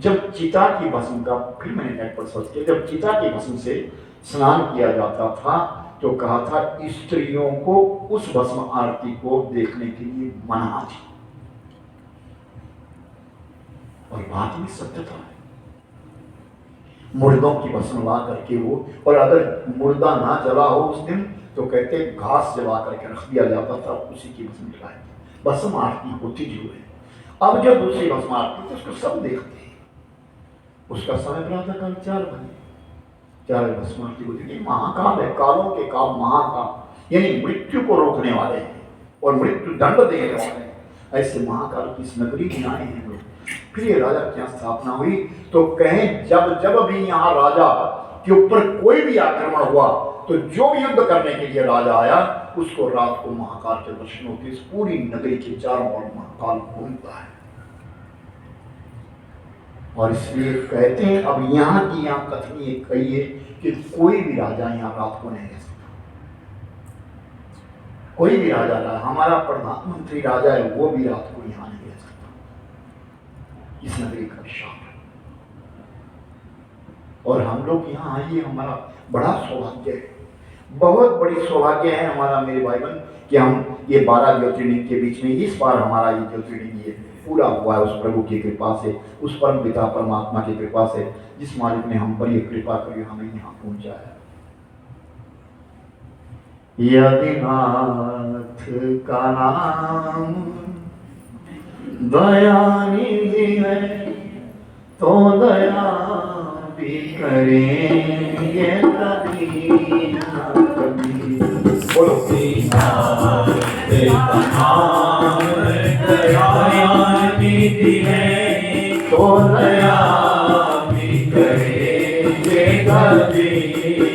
जब चिता की भस्म का, फिर मैंने नेट पर सर्च किया, जब चिता की भस्म से स्नान किया जाता था तो कहा था स्त्रियों को उस भस्म आरती को देखने के लिए मना थी। और बात में सत्यता है। मुर्दों की भस्म ला करके वो, और अगर मुर्दा ना जला हो उस दिन तो कहते घास जला करके रख दिया जाता था, उसी की भस्म जलाई। भस्म आरती होती जो है। अब जो दूसरी भस्म आरती तो उसको सब देखते हैं। उसका समय प्रातः काल 4 बजे 4 बजे भस्म आरती होती है। महाकाल है, कालों के काल महाकाल, यानी मृत्यु को रोकने वाले हैं और मृत्यु दंड देने वाले हैं। ऐसे महाकाल की इस नगरी में आए हैं लोग। फिर ये राजा की यहाँ स्थापना हुई तो कहें जब जब भी यहाँ राजा के ऊपर कोई भी आक्रमण हुआ तो जो युद्ध करने के लिए राजा आया उसको रात को महाकाल के दर्शन होते। इस पूरी नगरी के चारों ओर महाकाल घूमता है। और इसलिए कहते हैं, अब यहाँ की यहाँ कथनी एक कही है कि कोई भी राजा यहाँ रात को नहीं रह सकता। कोई भी राजा रहा, हमारा प्रधानमंत्री राजा है, वो भी रात को यहाँ नहीं रह सकता। इस नगरी का शान है। और हम लोग यहाँ आइए, हमारा बड़ा सौभाग्य है, बहुत बड़ी सौभाग्य है हमारा मेरे भाई बहन कि हम ये 12 ज्योतिर्लिंग के बीच में इस बार हमारा ये ज्योतिर्लिंग ये पूरा हुआ है उस प्रभु की कृपा से, उस परम पिता परमात्मा की कृपा से, जिस मालिक ने हम पर ये कृपा करी, हमें यहाँ पहुंचाया। यदिनाथ का नाम दयानिधि है तो दया भी करेंगे कभी ना कभी। बोलो दयानिधि है तो दया भी करेंगे कभी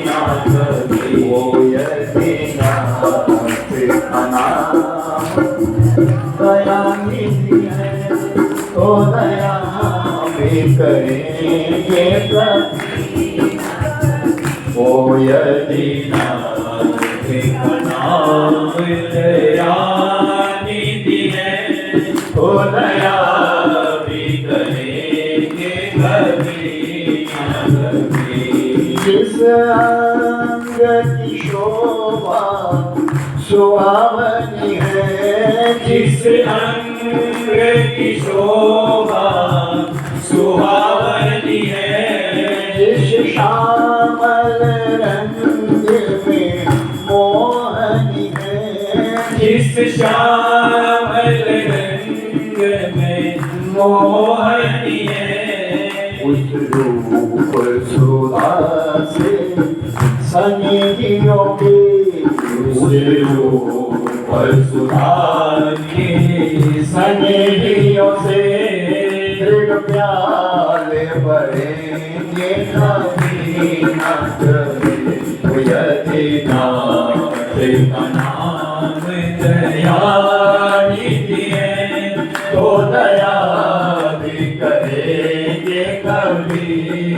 ना कभी। ओ यदीनाथ का नाम दया निधि है, तो दया भी करेंगे कभी। ओ यदीनाथ का नाम दया निधि है, तो दया भी करेंगे कभी ना कभी। जिस अंग की शोभा सुहावनी है, जिस अंग की शोभा सुहावनी है, जिस श्यामल रंग में मोहनी है, जिस श्यामल रंग में मोहनी है, उस रूप सुधा से सनिधियों के, उस रूप सुधा के सनिधियों से दृढ़ प्याले भरेंगे कभी न कभी। ओ यदीनाथ का नाम दया निधि है, तो दया भी करेंगे कभी न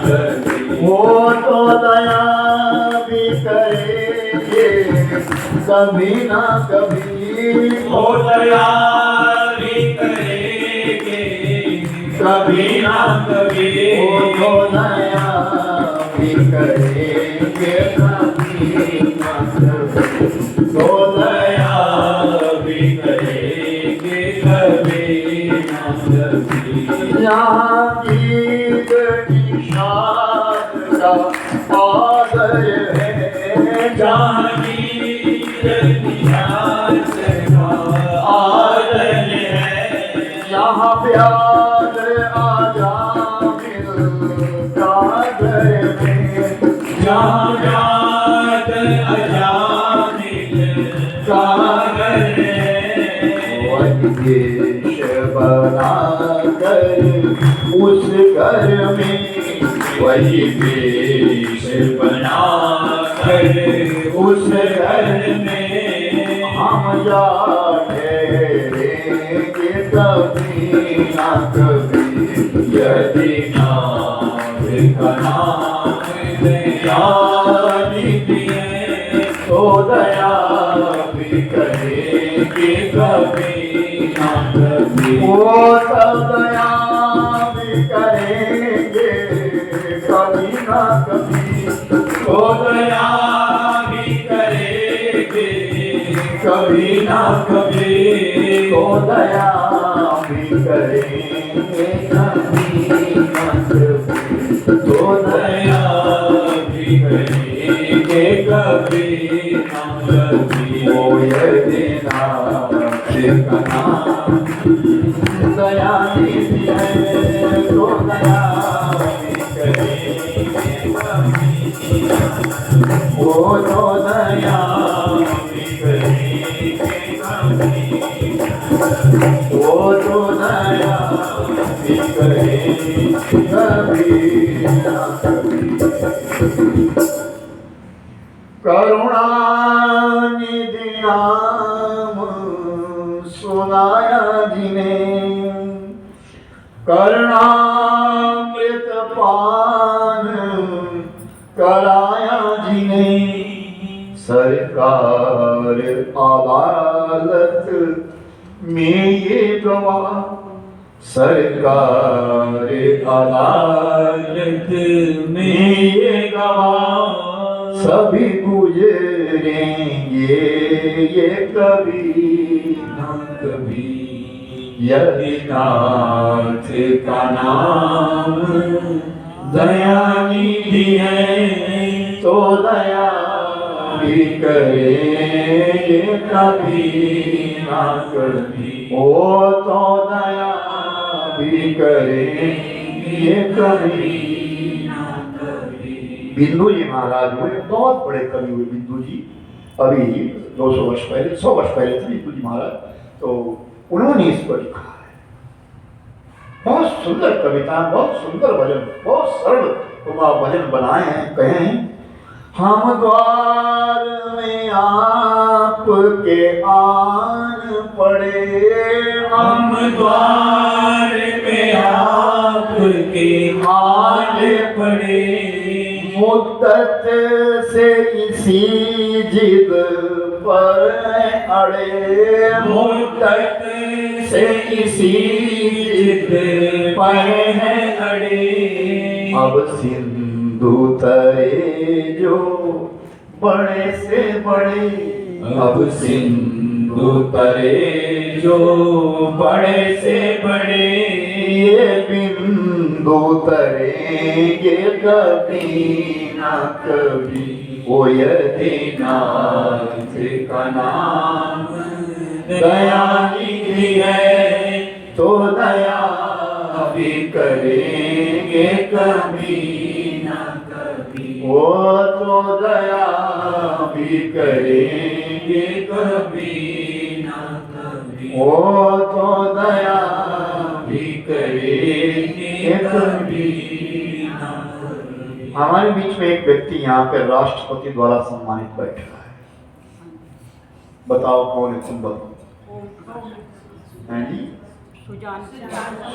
कभी। वो तो दया भी करेंगे कभी ना कभी। ओ दया भी करेंगे कभी ना कभी। वो तो दया भी करेंगे कभी ना कभी। तो दया भी करेंगे कभी ना कभी। यहाँ गीत निषाद का आदर है, जहाँ गीत निषाद का आदर है, यहाँ प्यार आजा मिल कादर में, जहाँ याद अजामिल कागर है। वही देश बना कर उस घर में, वही देश बना कर उस घर में हम जा ठहरेंगे कभी ना कभी। यदीनाथ का नाम दया निधि है, तो दया भी करेंगे कभी ना कभी। वो सब दया भी करेंगे कभी ना कभी। तो दया भी करेंगे कभी ना कभी। तो दया भी करेंगे कभी ना कभी। तो दया दया भी करेंगे कभी ना कभी। ओ यदीनाथ का नाम दया निधि है, तो दया भी करेंगे कभी। ओ तो दया भी करेंगे कभी। ओ तो दया भी करेंगे कभी ना कभी। करुणानिधि नाम सुनाया जिन्हें, करुणामृत पान कराया जिन्हें, सरकार अदालत में ये गवाह, सरकार अदालत में ये गवाह सभी गुजरेंगे ये कभी ना कभी। यदीनाथ का नाम दया निधि है, तो दया भी करेंगे कभी ना कभी। ओ तो दया भी करेंगे कभी ना कभी। बिंदु जी महाराज हुए, बहुत बड़े कवि हुए बिंदु जी। अभी 200 वर्ष पहले, 100 वर्ष पहले थे बिंदु जी महाराज, तो उन्होंने इस पर लिखा है। बहुत सुंदर कविता, बहुत सुंदर भजन, बहुत सरल भजन बनाए हैं, कहे हैं हम द्वार में आपके आन पड़े, हम द्वार में आपके आन पड़े। मुद्दत से इसी जिद पर अड़े, मुद्दत से इसी जिद पर है अड़े। अब सिंधु तरे जो बड़े से बड़े, अब सिंधु तरे जो बड़े से बड़े। ये बिंदु तरेंगे कभी ना कभी, वो यदि नाथ का नाम दया ही है, तो दया भी करेंगे कभी ना कभी, वो तो दया भी करेंगे कभी ना कभी, वो तो दया भी करेंगे कभी ना कभी। हमारे बीच में एक व्यक्ति यहाँ पे राष्ट्रपति द्वारा सम्मानित बैठा है। बताओ कौन है? तुम बताओ। हैं जी?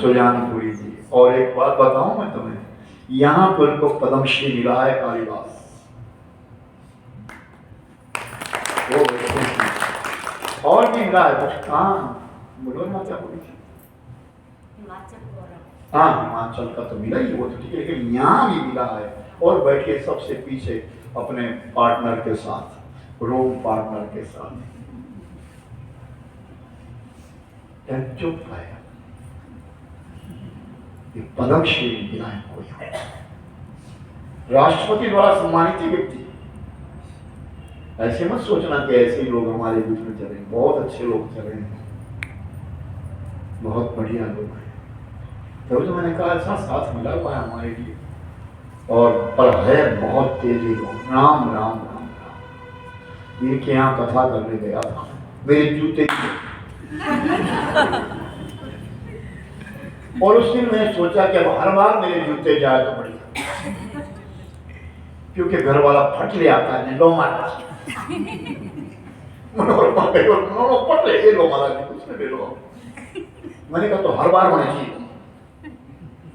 सुजानपुरी जी। और एक बात बताऊं मैं तुम्हें, यहाँ पर उनको पद्मश्री मिला है कालिदास। वो और भी मिला है कुछ। कहाँ बोलो ना, क्या बोली थी? हाँ, हिमाचल का तो मिला ही, वो तो ठीक है, लेकिन यहाँ भी मिला है। और बैठे सबसे पीछे अपने पार्टनर के साथ, रूम पार्टनर के साथ। चुप है, ये पद्मश्री मिला है कोई, राष्ट्रपति द्वारा सम्मानित व्यक्ति। ऐसे मत सोचना कि ऐसे ही लोग हमारे बीच में चले, बहुत अच्छे लोग चले हैं, बहुत बढ़िया लोग हैं। तो मैंने कहा ऐसा साथ मिला हुआ है हमारे लिए, और पर है बहुत तेजी लोग। राम राम राम राम। इनके यहाँ कथा करने गया था, मेरे जूते और उस दिन मैंने सोचा कि अब हर बार मेरे जूते जाए तो बढ़िया, क्योंकि घर वाला फट ले आता है, लो मारा मनोरमा पट ले लो मारा दूसरे ले लो। मैंने कहा तो हर बार होना चाहिए,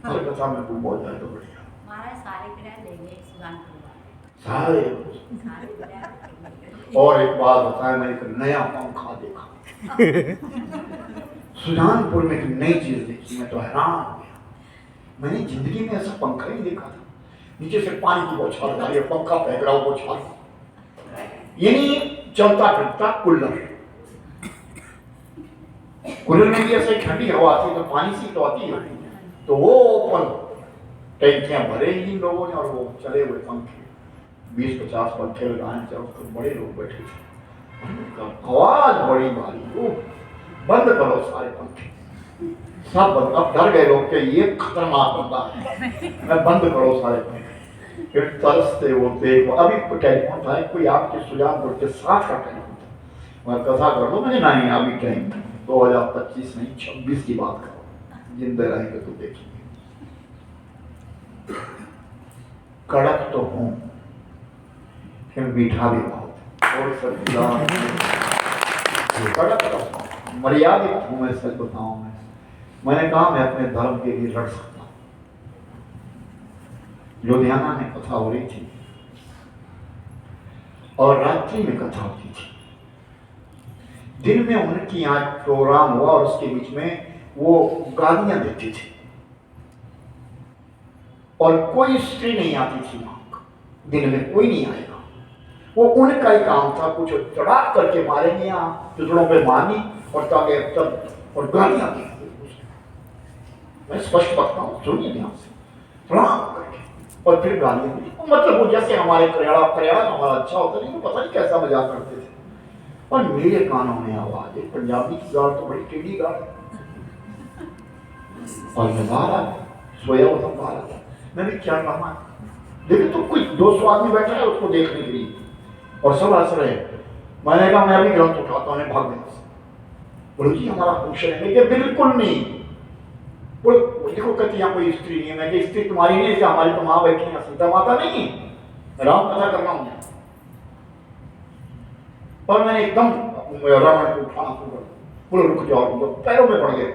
हर कथा में तुम हो जाए तो बढ़िया। सारे और एक बात बताया, मैंने एक नया पंखा देखा सुजानपुर में, एक नई चीज देखी, मैं तो हैरान हो गया। मैंने जिंदगी में ऐसा पंखा ही देखा था। नीचे से पानी की बौछार आ रही है, पंखा फेंक रहा हो बौछार, यानी चलता फिरता कूलर। कूलर में भी ऐसे ठंडी हवा आती है तो पानी सी तो आती है, तो वो ओपन टैंकियां भरे इन लोगों ने, और वो चले हुए पंखे 20-50 पंखे लगाए, जब बड़े लोग बैठे थे। आवाज बड़ी भारी, बंद करो सारे पंखे, सब बंद। अब डर गए लोग कि ये खतरनाक बंदा है, मैं बंद करो सारे पंखे। फिर तरसते वो देखो, अभी टेलीफोन था, कोई आपके सुजानपुर के साथ का टेलीफोन था, मैं कथा कर लो। मैंने नहीं, अभी टाइम 2025 नहीं 26 की बात करो, जिंदे रहेंगे तो देखेंगे। कड़क तो हूं, फिर मीठा भी बहुत, और सब कड़क तो हूं, मर्यादित हूं। मैं सच बताऊं, मैंने कहा मैं अपने धर्म के लिए लड़ सकता हूं। लुधियाना में कथा हो रही थी और रात्रि में कथा होती थी। दिन में उनकी यहाँ प्रोग्राम हुआ और उसके बीच में वो गालियां देती थी, और कोई स्त्री नहीं आती थी वहां। दिन में कोई नहीं आएगा, वो उनका ही काम था, कुछ चढ़ाक करके मारेंगे, यहाँ टुकड़ों पे मारनी और ताकि तब और गालियां दी। मैं स्पष्ट बताता हूँ, सुनिए ध्यान से, चढ़ाक करके और फिर गालियां दी। मतलब वो जैसे हमारे करियाड़ा हमारा अच्छा होता नहीं, तो पता नहीं कैसा मजाक करते थे। और मेरे कानों में आवाज है, पंजाबी की गाल तो बड़ी टेढ़ी गाल, और मैं बाहर सोया हुआ था, बाहर मैं भी क्या कहा, लेकिन तो कोई 200 आदमी बैठा है उसको देखने के लिए, और सब हंस रहे हैं। मैंने कहा मैं अभी ग्रंथ उठाता हूँ, भाग गया। बोलो जी हमारा फंक्शन है। मैं बिल्कुल नहीं। बोलो देखो कहती यहाँ कोई स्त्री नहीं है। मैं स्त्री तुम्हारी नहीं है, हमारी तो माँ बैठी है, सीता माता नहीं। राम कथा करना हूं और मैंने एकदम रावण को उठाना शुरू कर दिया। बोलो रुक जाओ, तो पैरों में पड़ गए।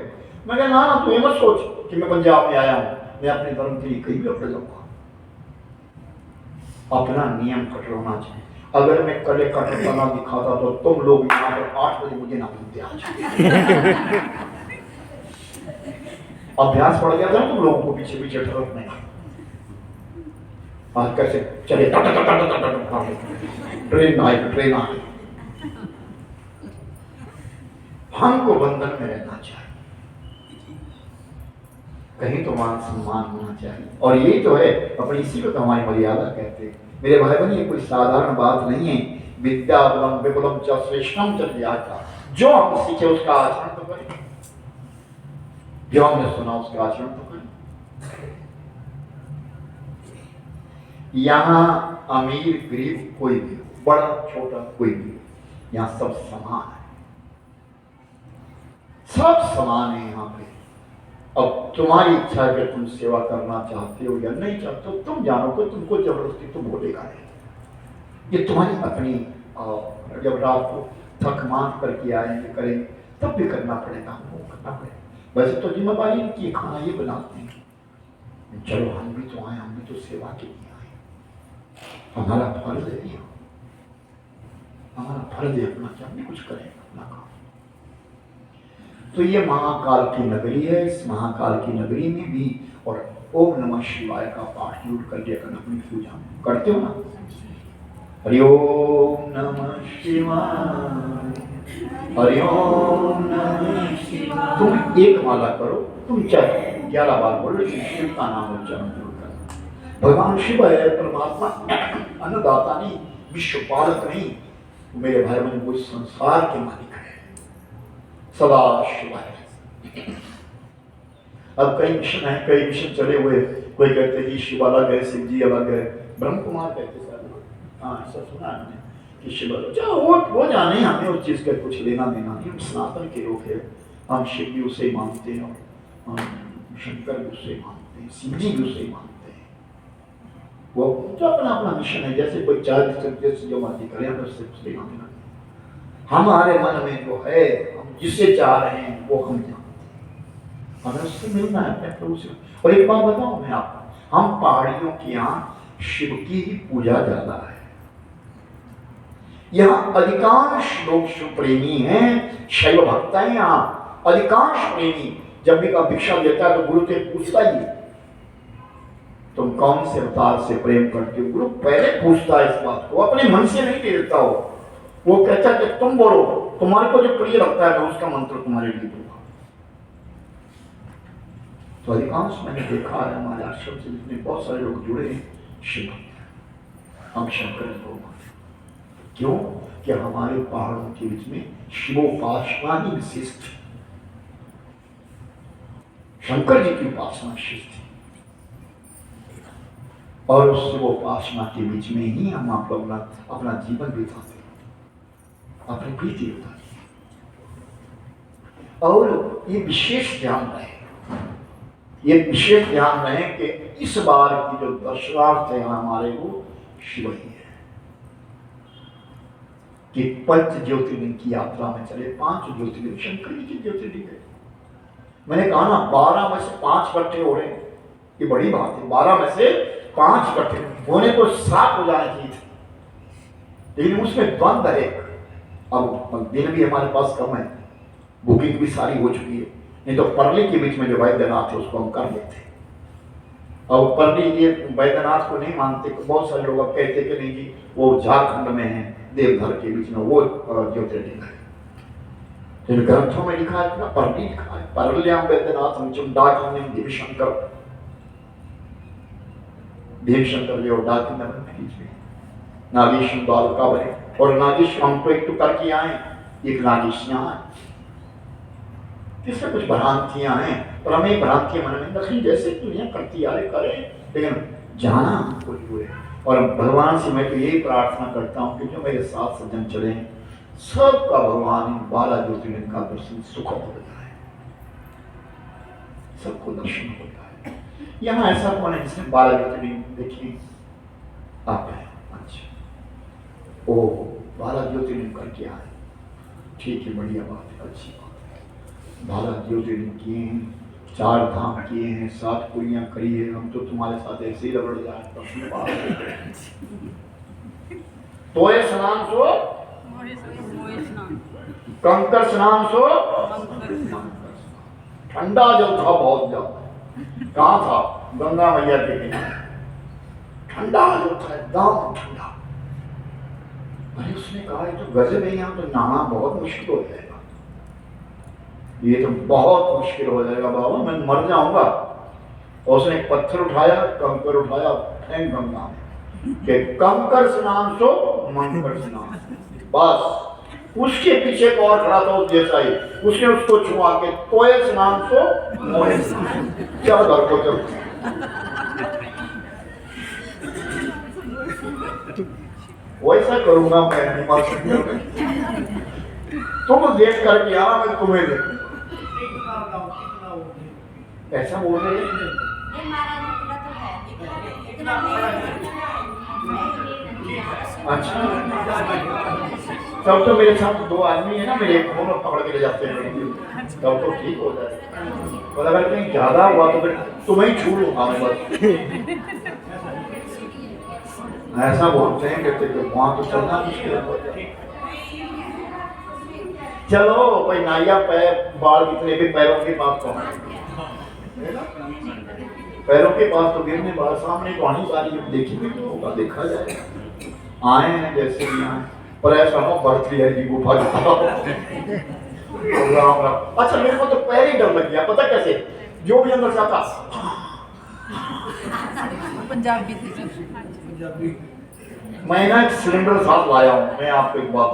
मैं कहा ना ना, तू ये मत सोच कि मैं पंजाब में आया हूं, मैं अपने धर्म के लिए कहीं भी अपने जाऊंगा। अपना नियम कठोर होना चाहिए। अगर मैं कल कठोरपना दिखाता तो तुम लोग यहाँ पर 8 बजे मुझे ना मिलते आज। अभ्यास पड़ गया था तुम लोगों को पीछे पीछे ठहरने का। आज कैसे चले ट्रेन आई। हमको बंधन में रहना चाहिए, कहीं तो मान सम्मान होना चाहिए। और ये तो है अपनी, इसी को तो हमारी मर्यादा कहते हैं। मेरे भाई बहन, ये कोई साधारण बात नहीं है। विद्या बलम विपुलम च श्रेष्ठम च ज्ञाता। जो हम सीखे उसका आचरण तो करें, जो हमने सुना उसका आचरण तो करें। यहाँ अमीर गरीब कोई भी हो, बड़ा छोटा कोई भी हो, यहाँ सब समान है, सब समान है यहाँ पे। अब तुम्हारी इच्छा है कि तुम सेवा करना चाहते हो या नहीं चाहते हो, तुम जानो कि तुमको जबरदस्ती तो बोलेगा नहीं। ये तुम्हारी अपनी, जब रात को थक मान करके आएंगे करेंगे तब भी करना पड़ेगा, हमको करना पड़ेगा। वैसे तो जिम्मेदारी की खाना ये बनाते हैं, चलो हम भी तो आए, हम भी तो सेवा के लिए आए, हमारा फर्ज है, हमारा फर्ज है अपना, क्या भी कुछ करेंगे अपना काम। तो ये महाकाल की नगरी है। इस महाकाल की नगरी में भी और ओम नमः शिवाय का पाठ जरूर कर लिया करना अपनी पूजा में। करते हो ना? हरि ओम नमः शिवाय, हरि ओम नमः शिवाय। तुम एक माला करो, तुम चाहे 11 बार बोलो, लेकिन शिव का नाम उच्चारण जरूर करना। भगवान शिव है परमात्मा, अन्नदाता नहीं, विश्व पालक नहीं, मेरे भाई बहन वो संसार के मालिक है, सदा शिवाय। अब कई मिशन है, कई मिशन चले हुए। कोई कहते जी शिव अलग है, शिव जी अलग है। ब्रह्म कुमार कहते सर, हाँ ऐसा सुना है मैंने कि शिव अलग। चलो वो जाने, हमें उस चीज का कुछ लेना देना नहीं। हम सनातन के लोग हैं, हम शिव भी उसे मानते हैं और शंकर भी उसे मानते हैं, शिव जी भी उसे मानते हैं। वो तो अपना अपना मिशन है, जैसे कोई चार जैसे जो मर्जी करे, हमें उससे कुछ लेना देना नहीं। हमारे मन में जो है, हम जिसे चाह रहे हैं वो हम जानते हैं, हमें उससे मिलना है अपने प्रभु से। और एक बात बताऊं मैं आपको, हम पहाड़ियों के यहाँ शिव की ही पूजा ज्यादा है। यहाँ अधिकांश लोग शिव प्रेमी हैं, शैव भक्त हैं। यहाँ अधिकांश प्रेमी जब भी भिक्षा देता है तो गुरु से पूछता ही तुम कौन से अवतार से प्रेम करते हो। गुरु पहले पूछता है इस बात को, अपने मन से नहीं देता हो। वो कहता है कि तुम बोलो, तुम्हारे को जो प्रिय लगता है मैं उसका मंत्र तुम्हारे लिए दूंगा। तो अधिकांश मैंने देखा है हमारे आश्रम से जितने बहुत सारे लोग जुड़े हैं, शिव हम शंकर को मानते। क्यों? कि हमारे पहाड़ों के बीच में शिवोपासना ही विशिष्ट, शंकर जी की उपासना विशिष्ट है। और उस शिवोपासना के बीच में ही हम आप लोग अपना जीवन बिताते हैं, अपनी प्रीति बिताते हैं। और ये विशेष ध्यान रहे, ये विशेष ध्यान रहे कि इस बार की जो दर्शनार्थ है हमारे वो शिव ही है। कि पंच ज्योतिर्लिंग की यात्रा में चले, 5 ज्योतिर्लिंग शंकर जी की ज्योतिर्लिंग है। मैंने कहा ना 12 में से 5 इकट्ठे हो रहे हैं, ये बड़ी बात है। 12 में से 5 इकट्ठे होने को 7 हो जाने चाहिए थे, लेकिन उसमें द्वंद है। अब दिन भी हमारे पास कम है, बुकिंग भी सारी हो चुकी है, नहीं तो परली के बीच में जो वैद्यनाथ है उसको हम कर लेते। अब परली ये वैद्यनाथ को नहीं मानते, बहुत सारे लोग अब कहते कि नहीं जी वो झारखंड में है, देवघर के बीच में वो ज्योतिर्लिंग है। इन ग्रंथों में लिखा है, परली लिखा है, परल्याम वैद्यनाथम चुंडाकिन्यम देवशंकर, देवशंकर जो डाकिन्यम के बीच में नागेश्वर बालका बने। और नागेश्वर हम तो एक तो करके आए, एक नागेश यहाँ है। इसमें कुछ भ्रांतियां हैं, पर हमें भ्रांतियां मन में रखनी, जैसे दुनिया करती आ रही करे, लेकिन जाना हमको हुए। और भगवान से मैं तो यही प्रार्थना करता हूँ कि जो मेरे साथ सज्जन चले हैं सबका भगवान 12 ज्योतिर्लिंग का दर्शन सुखद हो जाए, सबको दर्शन हो जाए। यहाँ ऐसा कौन है जिसने 12 ज्योतिर्लिंग देखी? आप ओ 12 ज्योतिर्लिंग करके आए, ठीक है, बढ़िया बात है, अच्छी बात है। 12 ज्योतिर्लिंग किए हैं, 4 धाम किए हैं, 7 पुरियां करी है। हम तो तुम्हारे साथ ऐसे ही रगड़ जाए तो ये स्नान सो कंकर स्नान सो ठंडा जल था बहुत ज्यादा। कहाँ था? गंगा मैया के किनारे ठंडा जल था, एकदम ठंडा। अरे उसने कहा ये तो गजब है, यहाँ तो नहाना बहुत मुश्किल हो जाएगा, ये तो बहुत मुश्किल हो जाएगा बाबा, मैं मर जाऊंगा। और उसने एक पत्थर उठाया, कंकर उठाया, फेंक गंगा में कि कंकर स्नान सो मंकर स्नान। बस उसके पीछे एक और खड़ा था उस जैसा ही, उसने उसको छुआ के तोए स्नान सो मोए स्नान। चल घर को चल। वैसा करूंगा मैं हिमाचल में, तुम देख करके आना, मैं तुम्हें देखूंगा। ऐसा बोल रहे हैं। अच्छा, तब तो मेरे साथ 2 आदमी है ना, मेरे एक फोन पकड़ के ले जाते हैं, तब तो ठीक हो जाए। और अगर कहीं ज्यादा हुआ तो फिर तुम्हें ही छू लूंगा मैं बस। ऐसा बोलते हैं कि वहां तो चलना मुश्किल है। चलो कोई नाइया पैर बाल कितने भी पैरों के पास पहुंचे, पैरों के पास तो गिरने बाल सामने तो आनी सारी, जब देखेंगे तो होगा, देखा जाएगा। आए हैं जैसे भी आए, पर ऐसा हो भरतरी है जी गुफा। अच्छा मेरे को तो पैर ही डर लग गया, पता कैसे? जो भी अंदर से आता पंजाबी मैं ना एक सिलेंडर साथ लाया हूँ। मैं आपको एक बात,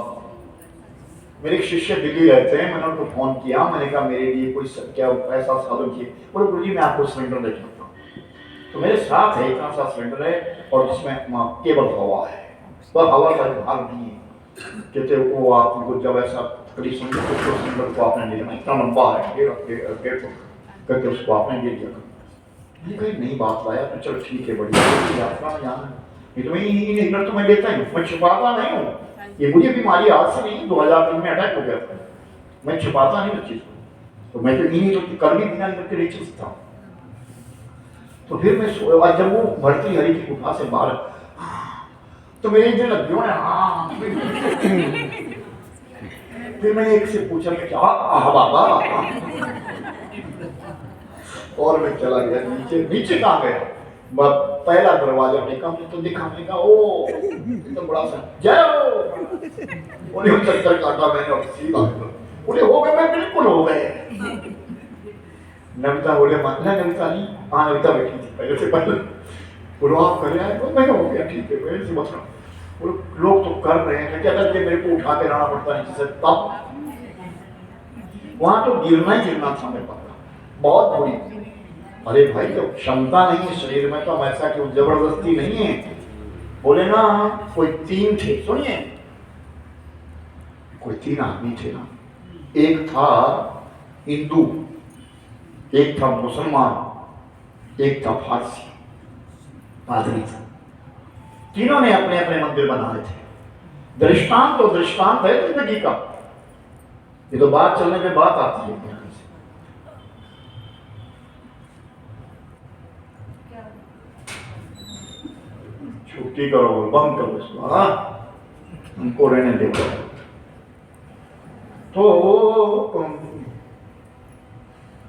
मेरे एक शिष्य दिल्ली रहते हैं, मैंने उनको फोन किया, मैंने कहा मेरे लिए कोई क्या ऐसा साधन चाहिए। बोले गुरु जी मैं आपको सिलेंडर दे सकता हूँ। तो मेरे साथ है इतना सा सिलेंडर है और जिसमें केवल हवा है, पर हवा का भाग नहीं है। कहते वो आपको जब ऐसा कभी सिलेंडर को आपने ले लेना, इतना लंबा है 1.5 फुट, करके उसको आपने ले लिया। मैंने कहा नहीं बात लाया तो चलो ठीक है, बढ़िया यात्रा में जाना है, ये तो मैं तो मैं लेता ही हूँ, मैं छुपाता नहीं हूँ। ये मुझे बीमारी आज से नहीं, 2003 में अटैक हो गया था, मैं छुपाता नहीं उस चीज को, तो मैं तो इन्हीं तो कर भी बिना करके नहीं चलता हूँ। तो फिर मैं जब वो भरतरी हरि की गुफा से बाहर, तो मेरे जो लग गया हाँ। फिर मैंने एक से पूछा कि क्या बाबा, और मैं चला गया नीचे। नीचे कहाँ गया? पहला दरवाजा देखा मैं तो दिखाने का, ओ तो बड़ा सा जय हो, उन्हें चक्कर काटा मैंने और सीधा बोले हो गए, मैं बिल्कुल हो गए। नविता बोले मानना, नविता नहीं, हाँ नविता बैठी थी पहले से पहले, बोलो आप कर रहे हैं, तो मैं हो गया ठीक है, मैं से बच रहा हूँ। लोग तो कर रहे हैं, क्या करके मेरे को उठा के लाना पड़ता नहीं, जैसे तब वहां तो गिरना ही गिरना था मेरे पास, बहुत बुरी। अरे भाई तो क्षमता नहीं है शरीर में, तो ऐसा क्यों, जबरदस्ती नहीं है। बोले ना कोई 3 थे, सुनिए कोई 3 आदमी थे ना, एक था हिंदू, एक था मुसलमान, एक था फारसी पादरी था। तीनों ने अपने अपने मंदिर बनाए थे। दृष्टांत तो दृष्टांत है जिंदगी का, ये तो बात चलने पे बात आती है। छुट्टी करो, बंद करो इसको, हाँ हमको रहने दो। तो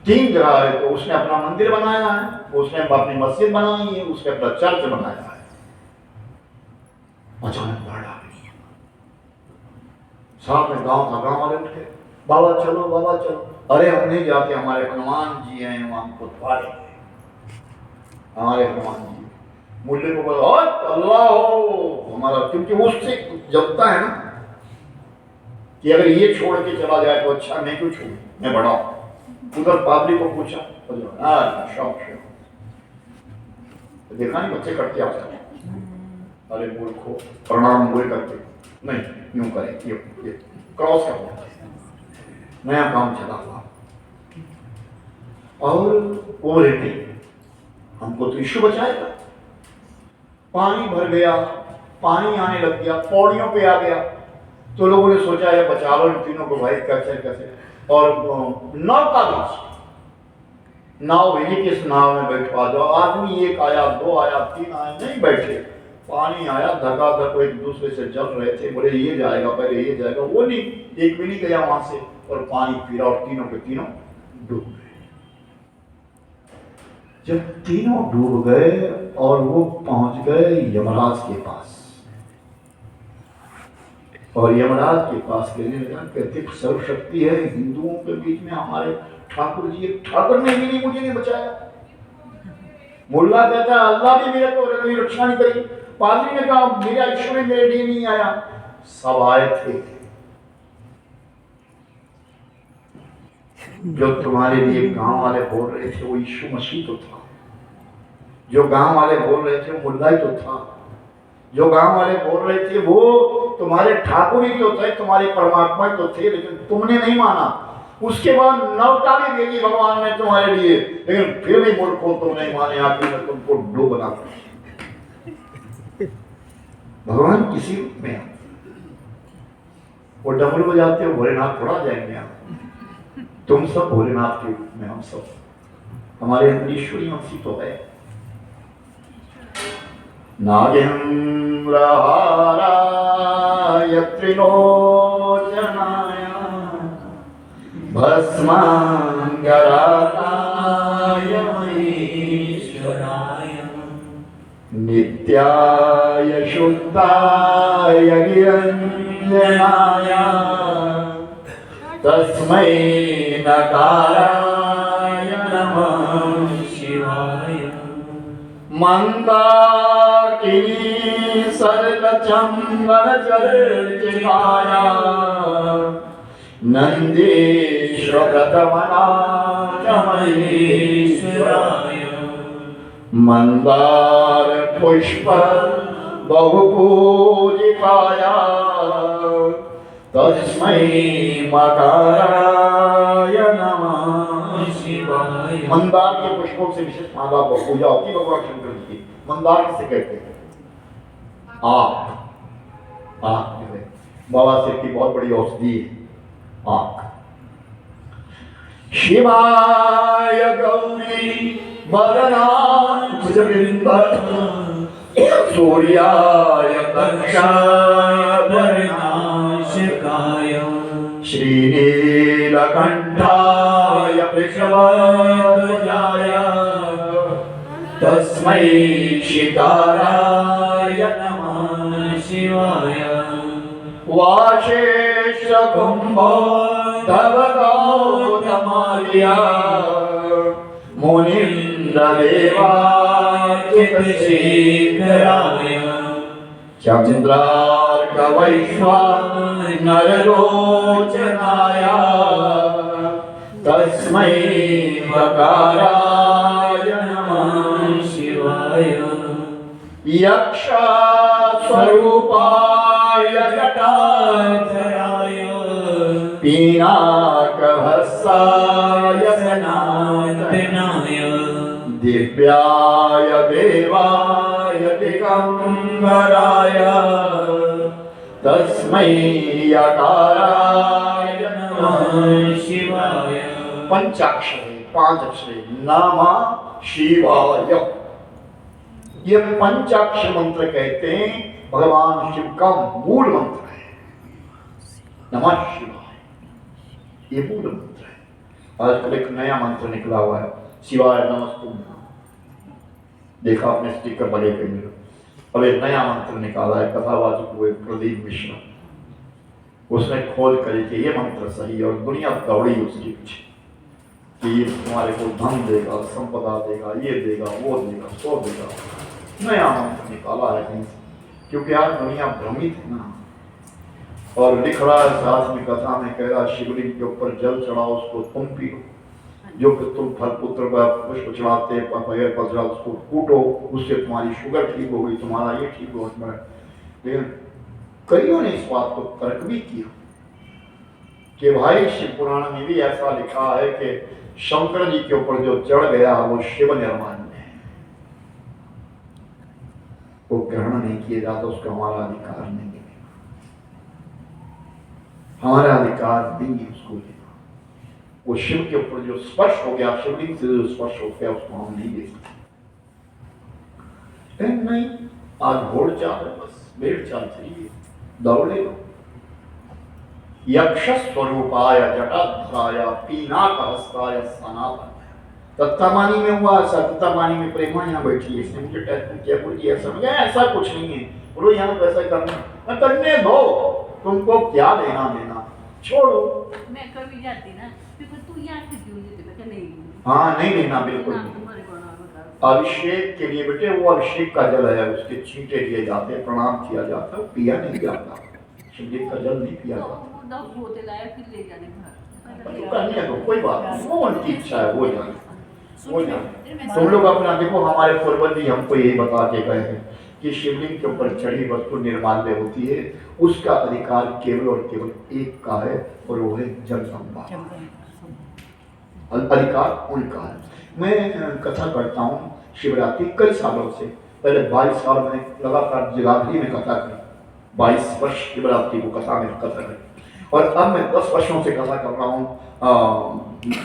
3 जगह है, तो उसने अपना मंदिर बनाया है, उसने अपनी मस्जिद बनाई है, उसने अपना चर्च बनाया है। अचानक बाढ़ आ गई, साथ में गांव था, गांव वाले उठ के बाबा चलो बाबा चलो। अरे हम नहीं जाते, हमारे हनुमान जी हैं, वहां को द्वारे हमारे हनुमान जी। मुल्ले को बोला अल्लाह हो हमारा, क्योंकि उससे जमता है ना कि अगर ये छोड़ के चला जाए तो अच्छा, मैं क्यों छोड़ू, मैं बड़ा हूं। उधर पादरी को पूछा, शौक तो देखा नहीं बच्चे करते आते हैं, अरे मूर्खों प्रणाम बोल करके नहीं, यूं करें, ये क्रॉस कर, नया काम चला हुआ और वो रहते हमको तो यीशु बचाएगा। पानी भर गया, पानी आने लग गया, पौड़ियों पे आ गया। तो लोगों ने सोचा है बचा लो इन तीनों को भाई, कैसे कैसे। और नाव का बीच, नाव भेजी कि इस नाव में बैठवा दो। आदमी एक आया, दो आया, तीन आया, नहीं बैठे। पानी आया, धकाधक एक दूसरे से जल रहे थे, बोले ये जाएगा पहले, ये जाएगा। वो नहीं, एक भी नहीं गया वहां से, और पानी पीरा और तीनों के तीनों डूब गए। जब तीनों डूब गए और वो पहुंच गए यमराज के पास, और यमराज के पास लेने लगा, कहते सर्वशक्ति है हिंदुओं के बीच में हमारे ठाकुर जी, ठाकुर ने भी नहीं, मुझे नहीं बचाया। मुल्ला कहता है अल्लाह भी मेरे को मेरी रक्षा नहीं करी। पादरी ने कहा मेरा ईश्वर मेरे लिए नहीं आया। सब आए थे, जो तुम्हारे लिए गांव वाले बोल रहे थे वो यीशु मसीह तो था, जो गांव वाले बोल रहे थे वो मुल्ला ही तो था, जो गांव वाले बोल रहे थे वो तुम्हारे ठाकुर ही तो थे, तुम्हारे परमात्मा तो थे, लेकिन तुमने नहीं माना। उसके बाद नौका भी भेजी भगवान ने तुम्हारे लिए, लेकिन फिर भी मूर्खों तुम नहीं माने, आखिर में तुमको डूबना पड़ा। भगवान किसी रूप में आते, वो डमरू बजाते हो भोलेनाथ थोड़ा जाएंगे आप। तुम सब भोलेनाथ के रूप में, हम सब, हमारे अंदर ईश्वरी अंशी तो है। नागेन्द्र हाराय त्रिलोचनाय भस्मांगराय महेश्वराय नित्याय शुद्धाय निरंजनाय तस्मै नकाराय नमः शिवाय मंदाकिनी सरलचंदनचर्चिताय नंदीश्वरतमनाचमहेश्वराय मंदार पुष्प बहुपूजिताय तस्मै मकाराय नमः शिवाय। मंदार के पुष्पों से विशेष माला पूजा होती है भगवान शंकर जी की। मंदार किसे कहते हैं? आँख जो है बाबा सिर की बहुत बड़ी औषधि है आँख। शिवाय गौरी वदनाभुजवृन्द सूर्याय दक्षाय वर्णाशकाय श्रीनीलकण्ठाय वृषभध्वजाय तस्मै शिकाराय नमः शिवाय। वाशेषकुम्भोद्धवगौतमार्या मुनीन्द्रदेवाय चन्द्रार्कवैश्वानरलोचनाय तस्मै मकाराय नमः शिवाय। यक्षस्वरूपाय जटाधराय पीनाकहस्ताय सनातनाय दिव्याय देवाय दिगंबराय तस्मै यकाराय नमः शिवाय। पंचाक्षरी, पांच अक्षरी नमः शिवाय, ये पंचाक्षर मंत्र कहते हैं भगवान शिव का मूल मंत्र है। नमः शिवाय ये मूल मंत्र है। आजकल एक नया मंत्र निकला हुआ है, शिवाय नमस्तुभ्यं। देखा आपने स्टिकर बड़े पे मिले। अब एक नया मंत्र निकाला है कथावाचक हुए प्रदीप मिश्रा, उसने खोज करी कि ये मंत्र सही, और दुनिया दौड़ी उसके पीछे कि ये तुम्हारे को धन देगा, संपदा देगा, ये देगा, वो देगा, सो देगा। नया मंत्र निकाला है कहीं से, क्योंकि आज दुनिया भ्रमित है ना। और लिख रहा है साथ में कथा में, कह रहा शिवलिंग के ऊपर जल चढ़ाओ, उसको तुम पियो, जो कि तुम फल पुत्र का पुष्प चढ़ाते पैर पर चढ़ाओ, उसको कूटो, उससे तुम्हारी शुगर ठीक हो गई, तुम्हारा ये ठीक हो गया। लेकिन कईयों ने इस बात को तर्क भी किया कि भाई शिव पुराण में भी ऐसा लिखा है कि शंकर जी के ऊपर जो चढ़ गया वो शिव निर्माण में है। वो ग्रहण नहीं किया जाता, उसका हमारा अधिकार नहीं है। हमारा अधिकार नहीं है उसको लेना। वो शिव के ऊपर जो स्पर्श हो गया, शिवलिंग से जो स्पर्श हो गया, उसको हम नहीं ले सकते। नहीं, आज घोड़ चाल है, बस भेड़ चाल चाहिए, दौड़े लो। यक्ष स्वरूपाय जटाधराय पीनाकहस्ताय सनातन। तत्तामानी में हुआ ऐसा, तत्तामानी में प्रेमा यहाँ बैठी है, इसने मुझे टेलीफोन किया, बोली ऐसा, मैं ऐसा कुछ नहीं है, बोलो यहाँ वैसा करना, मैं करने दो, तुमको क्या लेना देना, छोड़ो। मैं कभी जाती ना, फिर तू यहाँ से क्यों लेते, मैं नहीं। हाँ नहीं लेना, बिल्कुल नहीं। अभिषेक के लिए बेटे वो अभिषेक का जल है, उसके छींटे लिए जाते हैं, प्रणाम किया जाता है, पिया नहीं जाता, शिवलिंग का जल नहीं पिया जाता। होते लाया फिर ले जाने घर, तो करने दो, कोई बात नहीं, वो उनकी इच्छा है, वो जाने, वो जाने। तुम लोग अपना देखो, हमारे पूर्वज भी हमको यही बता के गए हैं कि शिवलिंग के ऊपर चढ़ी वस्तु निर्माल्य होती है, उसका अधिकार केवल और केवल एक का है, और वो है जंगम बाबा। अधिकार उनका है। मैं कथा करता हूँ शिवरात्रि कई सालों से, पहले 22 साल में लगातार जगाधरी में कथा की, 22 वर्ष शिवरात्रि को कथा में कथा करी, और अब मैं 10 वर्षों से कथा कर रहा हूँ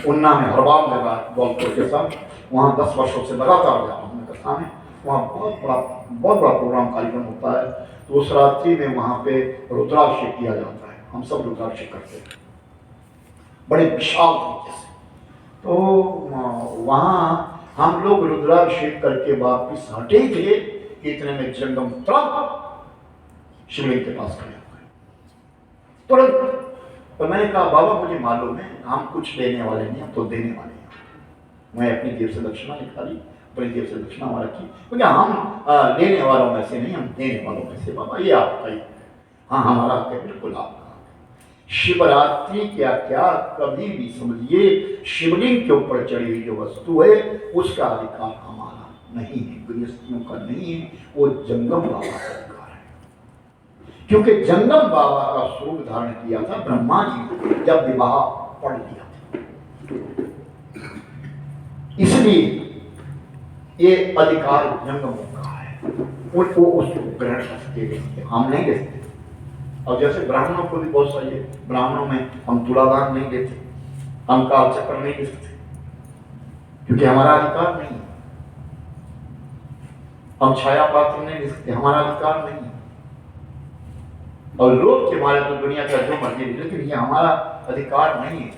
उन्ना में, हरबाम लगा दौलपुर के साथ, वहाँ 10 वर्षों से लगातार जा रहा हूँ मैं कथा में। वहाँ बहुत बड़ा प्रोग्राम कार्यक्रम होता है, तो उस रात्रि में वहाँ पे रुद्राभिषेक किया जाता है, हम सब रुद्राभिषेक करते हैं बड़े विशाल तरीके से। तो वहाँ हम लोग रुद्राभिषेक करके वापिस हटे थे, इतने में जंगम तुरंत शिवलिंग के पास खड़े हो गए, तुरंत। तो मैंने कहा बाबा मुझे मालूम है, हम कुछ लेने वाले नहीं, हम तो देने वाले हैं। मैं अपनी जेब से दक्षिणा निकाली, अपनी जेब से दक्षिणा वहाँ रखी, क्योंकि हम लेने वालों में से नहीं, हम देने वालों में से। बाबा ये आपका ही, हाँ हमारा हक है, बिल्कुल आपका। शिवरात्रि क्या क्या, कभी भी समझिए शिवलिंग के ऊपर चढ़ी हुई जो वस्तु है, उसका अधिकार हमारा नहीं है, गृहस्थियों का नहीं है, वो जंगम बाबा का अधिकार है। क्योंकि जंगम बाबा का स्वरूप धारण किया था ब्रह्मा जी जब विवाह पढ़ लिया था, इसलिए ये अधिकार जंगमों का है, उनको उसको ग्रहण कर सकते, हम नहीं ले सकते। और जैसे ब्राह्मणों को भी बहुत सही है, ब्राह्मणों में हम तुलादान नहीं देते, हम काल चक्र नहीं दे सकते, क्योंकि हमारा अधिकार नहीं है। हम छाया पात्र नहीं दे सकते, हमारा अधिकार नहीं है। और लोग के मारे तो दुनिया का जो मर्जी, लेकिन ये हमारा अधिकार नहीं है।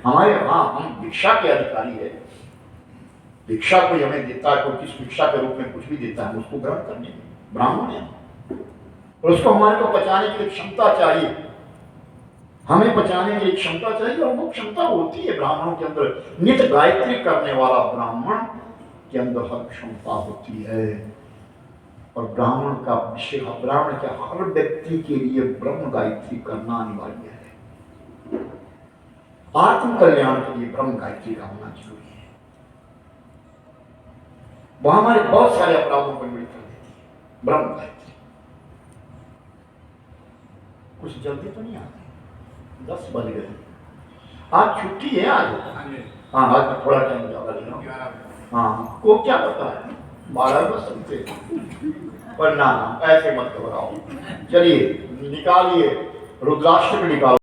हमारे, हाँ हम भिक्षा के अधिकारी है, भिक्षा कोई हमें देता है, कोई किस भिक्षा के रूप में कुछ भी देता है, उसको ग्रहण करने में ब्राह्मण है, और उसको हमारे को पचाने की क्षमता चाहिए, हमें पचाने की क्षमता चाहिए, और वो क्षमता होती है ब्राह्मणों के अंदर। नित्य गायत्री करने वाला ब्राह्मण के अंदर हर क्षमता होती है, और ब्राह्मण का विषय, ब्राह्मण के हर व्यक्ति के लिए ब्रह्म गायत्री करना अनिवार्य है। आत्म कल्याण के लिए ब्रह्म गायत्री का होना जरूरी है। वह हमारे बहुत सारे अपराधों को निवृत्त कर देती है ब्रह्म गायत्री। कुछ जल्दी तो नहीं आते, 10 बज गए, आज छुट्टी है आज। हाँ आज मैं थोड़ा टाइम ज्यादा ले रहा हूँ। हाँ को क्या पता है, 12 बज सकते, पर ना ऐसे मत घबराओ। चलिए निकालिए रुद्राष्ट्र निकालो।